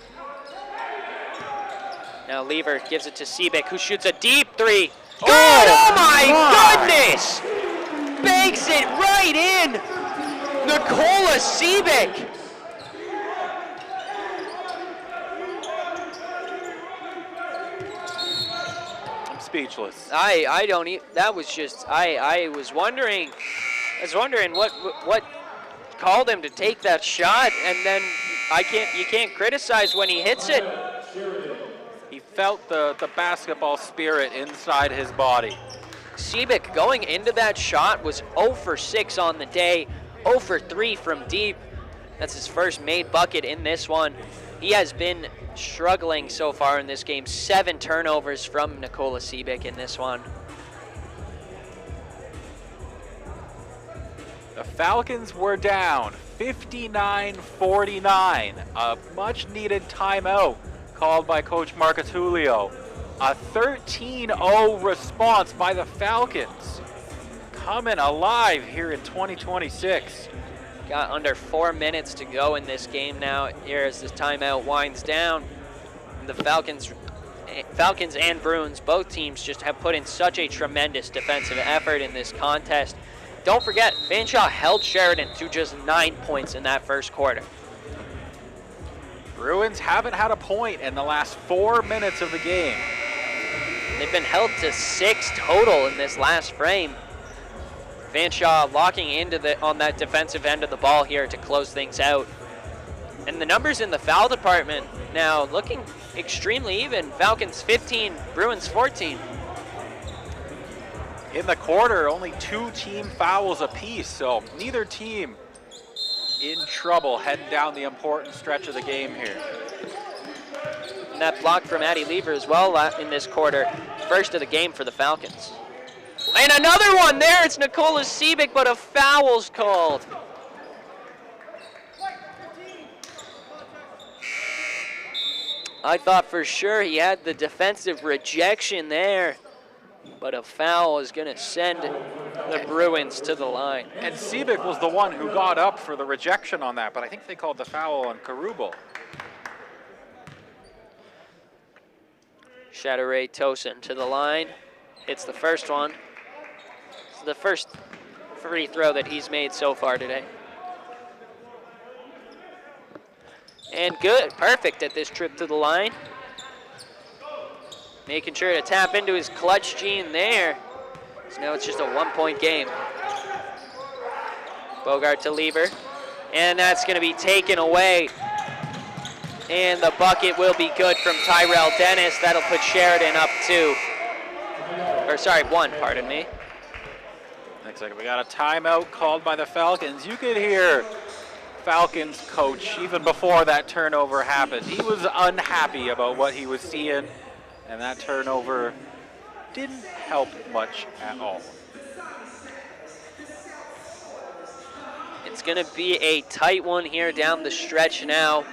Now Lever gives it to Seabick, who shoots a deep 3. Good! Oh my goodness! Banks it right in! Nikola Seabick! I'm speechless. I don't even, that was just, I was wondering what called him to take that shot, and then you can't criticize when he hits it. He felt the basketball spirit inside his body. Seebeck going into that shot was 0 for 6 on the day, 0 for 3 from deep. That's his first made bucket in this one. He has been struggling so far in this game. 7 turnovers from Nikola Seebeck in this one. The Falcons were down 59-49. A much-needed timeout called by Coach Marcatulio. A 13-0 response by the Falcons. Coming alive here in 2026. Got under 4 minutes to go in this game now here as this timeout winds down. The Falcons and Bruins, both teams just have put in such a tremendous defensive effort in this contest. Don't forget, Fanshawe held Sheridan to just 9 points in that first quarter. Bruins haven't had a point in the last 4 minutes of the game. They've been held to 6 total in this last frame. Fanshawe locking into on that defensive end of the ball here to close things out. And the numbers in the foul department now looking extremely even. Falcons 15, Bruins 14. In the quarter, only 2 team fouls apiece, so neither team in trouble heading down the important stretch of the game here. And that block from Addie Lever as well in this quarter. First of the game for the Falcons. And another one there, it's Nikola Seebeck, but a foul's called. I thought for sure he had the defensive rejection there, but a foul is going to send the Bruins to the line. And Seebeck was the one who got up for the rejection on that, but I think they called the foul on Karubel. Shadowray Tosin to the line. Hits the first one. It's the first free throw that he's made so far today. And good, perfect at this trip to the line. Making sure to tap into his clutch gene there. So now it's just a 1-point game. Bogart to Lever. And that's going to be taken away. And the bucket will be good from Tyrell Dennis. That'll put Sheridan up 2. Or sorry, 1, pardon me. Looks like we got a timeout called by the Falcons. You could hear Falcons coach even before that turnover happened. He was unhappy about what he was seeing, and that turnover didn't help much at all. It's going to be a tight one here down the stretch now.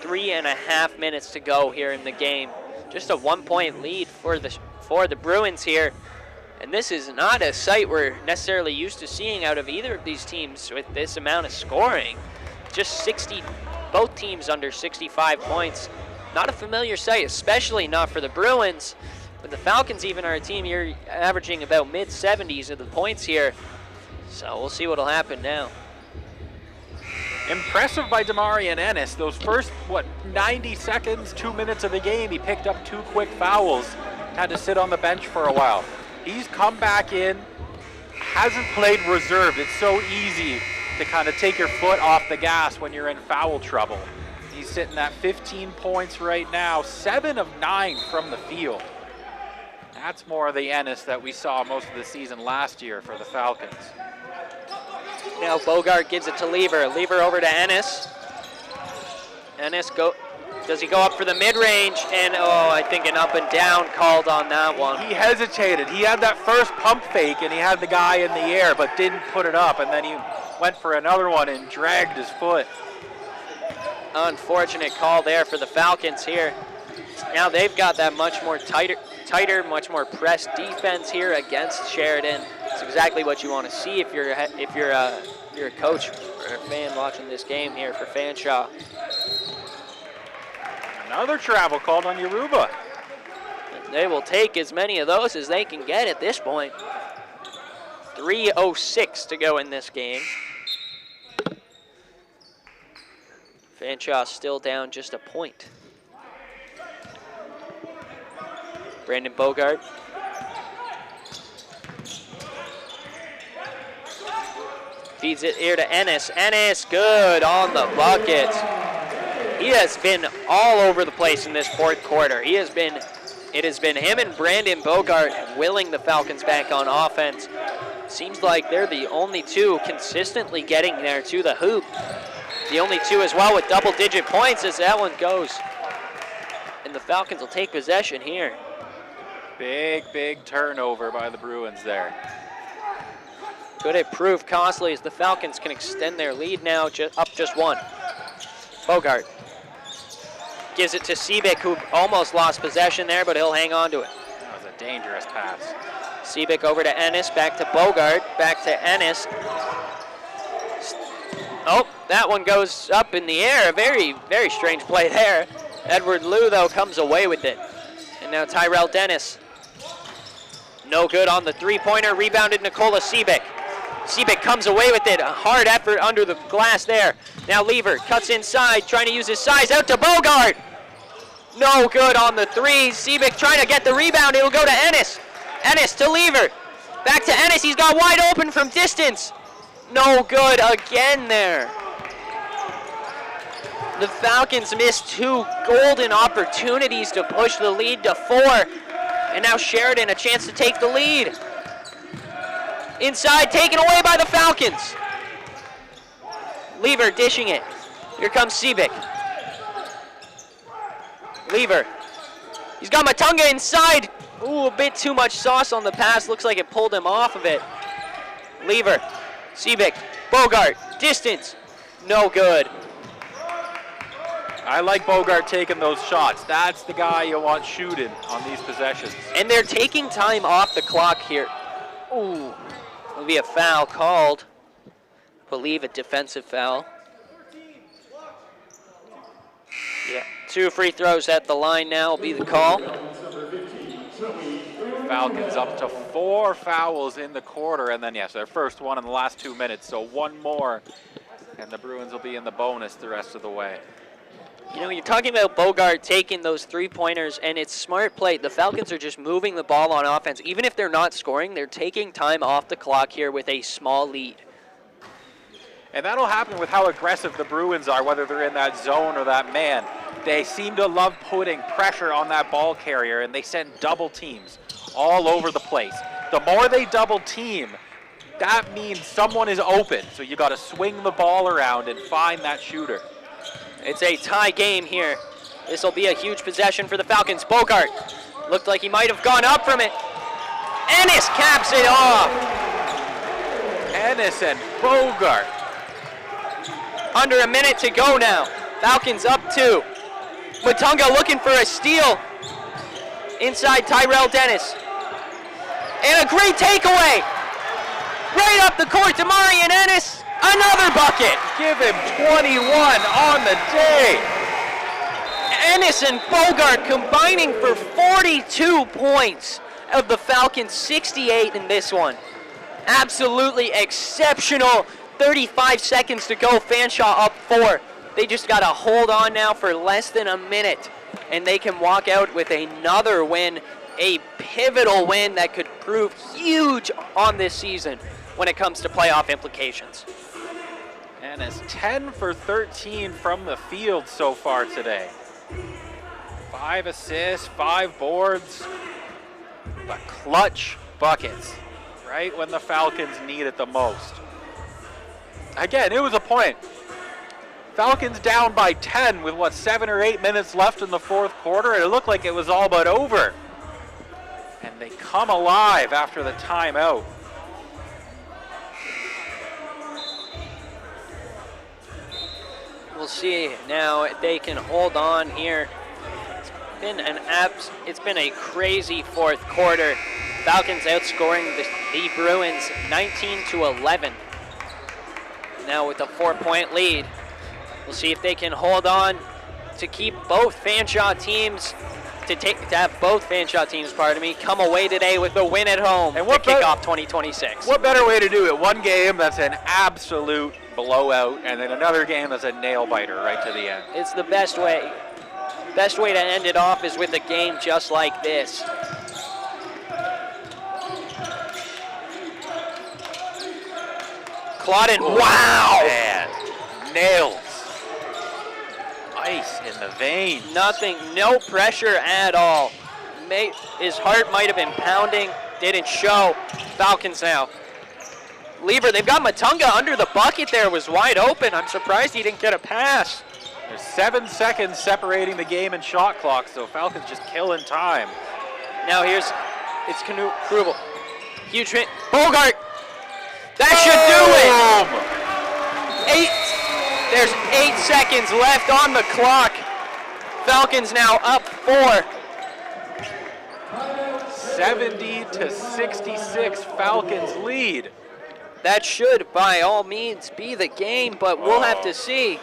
3.5 minutes to go here in the game. Just a 1-point lead for the Bruins here. And this is not a sight we're necessarily used to seeing out of either of these teams with this amount of scoring. Just 60, both teams under 65 points. Not a familiar sight, especially not for the Bruins. But the Falcons even are a team here averaging about mid-70s of the points here. So we'll see what'll happen now. Impressive by Demarion Ennis. Those first, 90 seconds, 2 minutes of the game, he picked up 2 quick fouls. Had to sit on the bench for a while. He's come back in, hasn't played reserved. It's so easy to kind of take your foot off the gas when you're in foul trouble. He's sitting at 15 points right now, 7 of 9 from the field. That's more of the Ennis that we saw most of the season last year for the Falcons. Now Bogart gives it to Lever. Lever over to Ennis. Ennis does he go up for the mid-range? And I think an up and down called on that one. He hesitated. He had that first pump fake and he had the guy in the air but didn't put it up, and then he went for another one and dragged his foot. Unfortunate call there for the Falcons here. Now they've got that much more tighter, much more pressed defense here against Sheridan. It's exactly what you want to see if you're a coach or a fan watching this game here for Fanshawe. Another travel called on Yoruba. They will take as many of those as they can get at this point. 3:06 to go in this game. Fanshawe still down just a point. Brandon Bogart. Feeds it here to Ennis. Ennis, good on the bucket. He has been all over the place in this fourth quarter. He has been It has been him and Brandon Bogart willing the Falcons back on offense. Seems like they're the only two consistently getting there to the hoop. The only two as well with double-digit points as that one goes. And the Falcons will take possession here. Big turnover by the Bruins there. Could it prove costly as the Falcons can extend their lead now up just one. Bogart gives it to Seabick, who almost lost possession there, but he'll hang on to it. That was a dangerous pass. Seabick over to Ennis, back to Bogart, back to Ennis. Oh, that one goes up in the air. A very strange play there. Edward Liu, though, comes away with it. And now Tyrell Dennis. No good on the three-pointer. Rebounded Nikola Seabick. Seabick comes away with it. A hard effort under the glass there. Now Lever cuts inside, trying to use his size. Out to Bogart. No good on the three. Seabick trying to get the rebound. It'll go to Ennis. Ennis to Lever. Back to Ennis. He's got wide open from distance. No good again there. The Falcons missed two golden opportunities to push the lead to 4. And now Sheridan a chance to take the lead. Inside, taken away by the Falcons. Lever dishing it. Here comes Seabick. Lever. He's got Matunga inside. Ooh, a bit too much sauce on the pass. Looks like it pulled him off of it. Lever. Seabick. Bogart. Distance. No good. I like Bogart taking those shots. That's the guy you want shooting on these possessions. And they're taking time off the clock here. Ooh. Will be a foul called. I believe a defensive foul. Yeah, 2 free throws at the line now will be the call. Falcons up to 4 fouls in the quarter, and then yes, their first one in the last 2 minutes, so one more, and the Bruins will be in the bonus the rest of the way. You know, you're talking about Bogart taking those three-pointers, and it's smart play. The Falcons are just moving the ball on offense. Even if they're not scoring, they're taking time off the clock here with a small lead. And that'll happen with how aggressive the Bruins are, whether they're in that zone or that man. They seem to love putting pressure on that ball carrier, and they send double teams all over the place. The more they double team, that means someone is open. So you got to swing the ball around and find that shooter. It's a tie game here. This will be a huge possession for the Falcons. Bogart looked like he might have gone up from it. Ennis caps it off. Ennis and Bogart. Under a minute to go now. Falcons up 2. Matunga looking for a steal. Inside Tyrell Dennis. And a great takeaway. Right up the court to Marian Ennis. Another bucket. Give him 21 on the day. Ennis and Bogart combining for 42 points of the Falcons, 68 in this one. Absolutely exceptional. 35 seconds to go. Fanshawe up 4. They just got to hold on now for less than a minute, and they can walk out with another win, a pivotal win that could prove huge on this season when it comes to playoff implications. Ennis 10 for 13 from the field so far today. 5 assists, 5 boards, but clutch buckets right when the Falcons need it the most. Again, it was a point. Falcons down by 10 with 7 or 8 minutes left in the fourth quarter, and it looked like it was all but over. And they come alive after the timeout. We'll see now if they can hold on here. It's been a crazy fourth quarter. Falcons outscoring the Bruins 19-11. Now with a 4-point lead. We'll see if they can hold on to keep both Fanshawe teams to have both Fanshawe teams, come away today with a win at home and to kick off 2026. What better way to do it? One game that's an absolute blowout, and then another game that's a nail-biter right to the end. It's the best way. Best way to end it off is with a game just like this. Claudin, wow! Man, nails. Ice in the veins. Nothing, no pressure at all. His heart might have been pounding. Didn't show. Falcons now. Lieber, they've got Matunga under the bucket there. Was wide open. I'm surprised he didn't get a pass. There's 7 seconds separating the game and shot clock, so Falcons just killing time. Now it's Krubel. Huge hit. Bogart. That should do it. There's 8 seconds left on the clock. Falcons now up 4. 70-66 Falcons lead. That should, by all means, be the game, but we'll have to see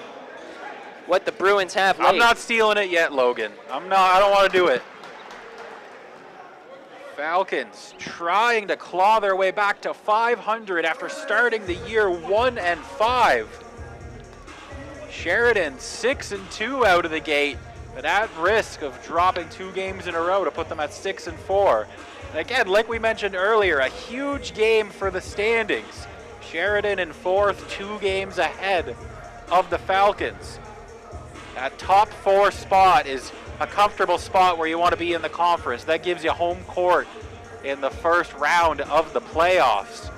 what the Bruins have late. I'm not stealing it yet, Logan. I don't want to do it. Falcons trying to claw their way back to 500 after starting the year 1-5. Sheridan 6-2 out of the gate, but at risk of dropping 2 games in a row to put them at 6-4. And again, like we mentioned earlier, a huge game for the standings. Sheridan in 4th, 2 games ahead of the Falcons. That top 4 spot is a comfortable spot where you want to be in the conference. That gives you home court in the first round of the playoffs.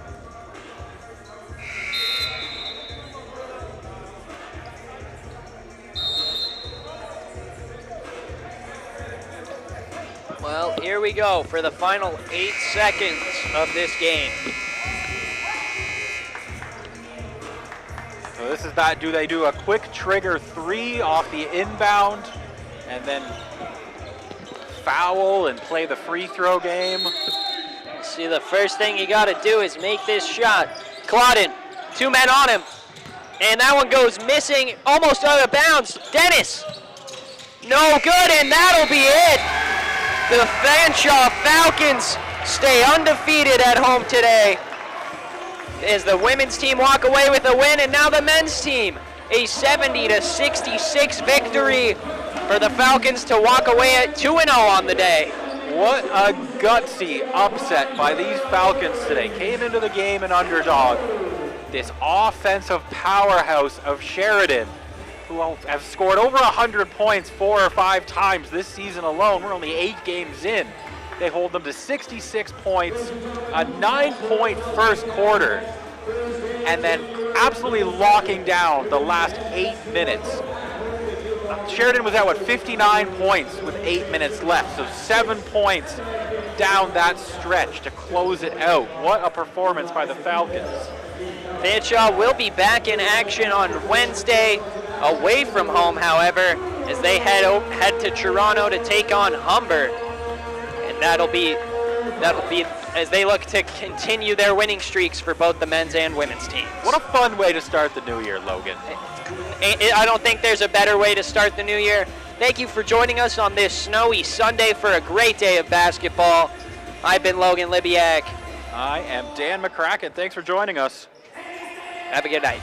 Well, here we go for the final 8 seconds of this game. So this is that, do they do a quick trigger 3 off the inbound and then foul and play the free throw game? See, the first thing you got to do is make this shot. Claudin, 2 men on him. And that one goes missing, almost out of bounds. Dennis, no good, and that'll be it. The Fanshawe Falcons stay undefeated at home today as the women's team walk away with a win, and now the men's team, a 70-66 victory for the Falcons to walk away at 2-0 on the day. What a gutsy upset by these Falcons today. Came into the game an underdog. This offensive powerhouse of Sheridan, who have scored over 100 points 4 or 5 times this season alone. We're only 8 games in. They hold them to 66 points, a 9-point first quarter, and then absolutely locking down the last 8 minutes. Sheridan was at, 59 points with 8 minutes left, so 7 points down that stretch to close it out. What a performance by the Falcons. Fanshawe will be back in action on Wednesday, away from home, however, as they head to Toronto to take on Humber. And that'll be as they look to continue their winning streaks for both the men's and women's teams. What a fun way to start the new year, Logan. I don't think there's a better way to start the new year. Thank you for joining us on this snowy Sunday for a great day of basketball. I've been Logan Libiak. I am Dan McCracken. Thanks for joining us. Have a good night.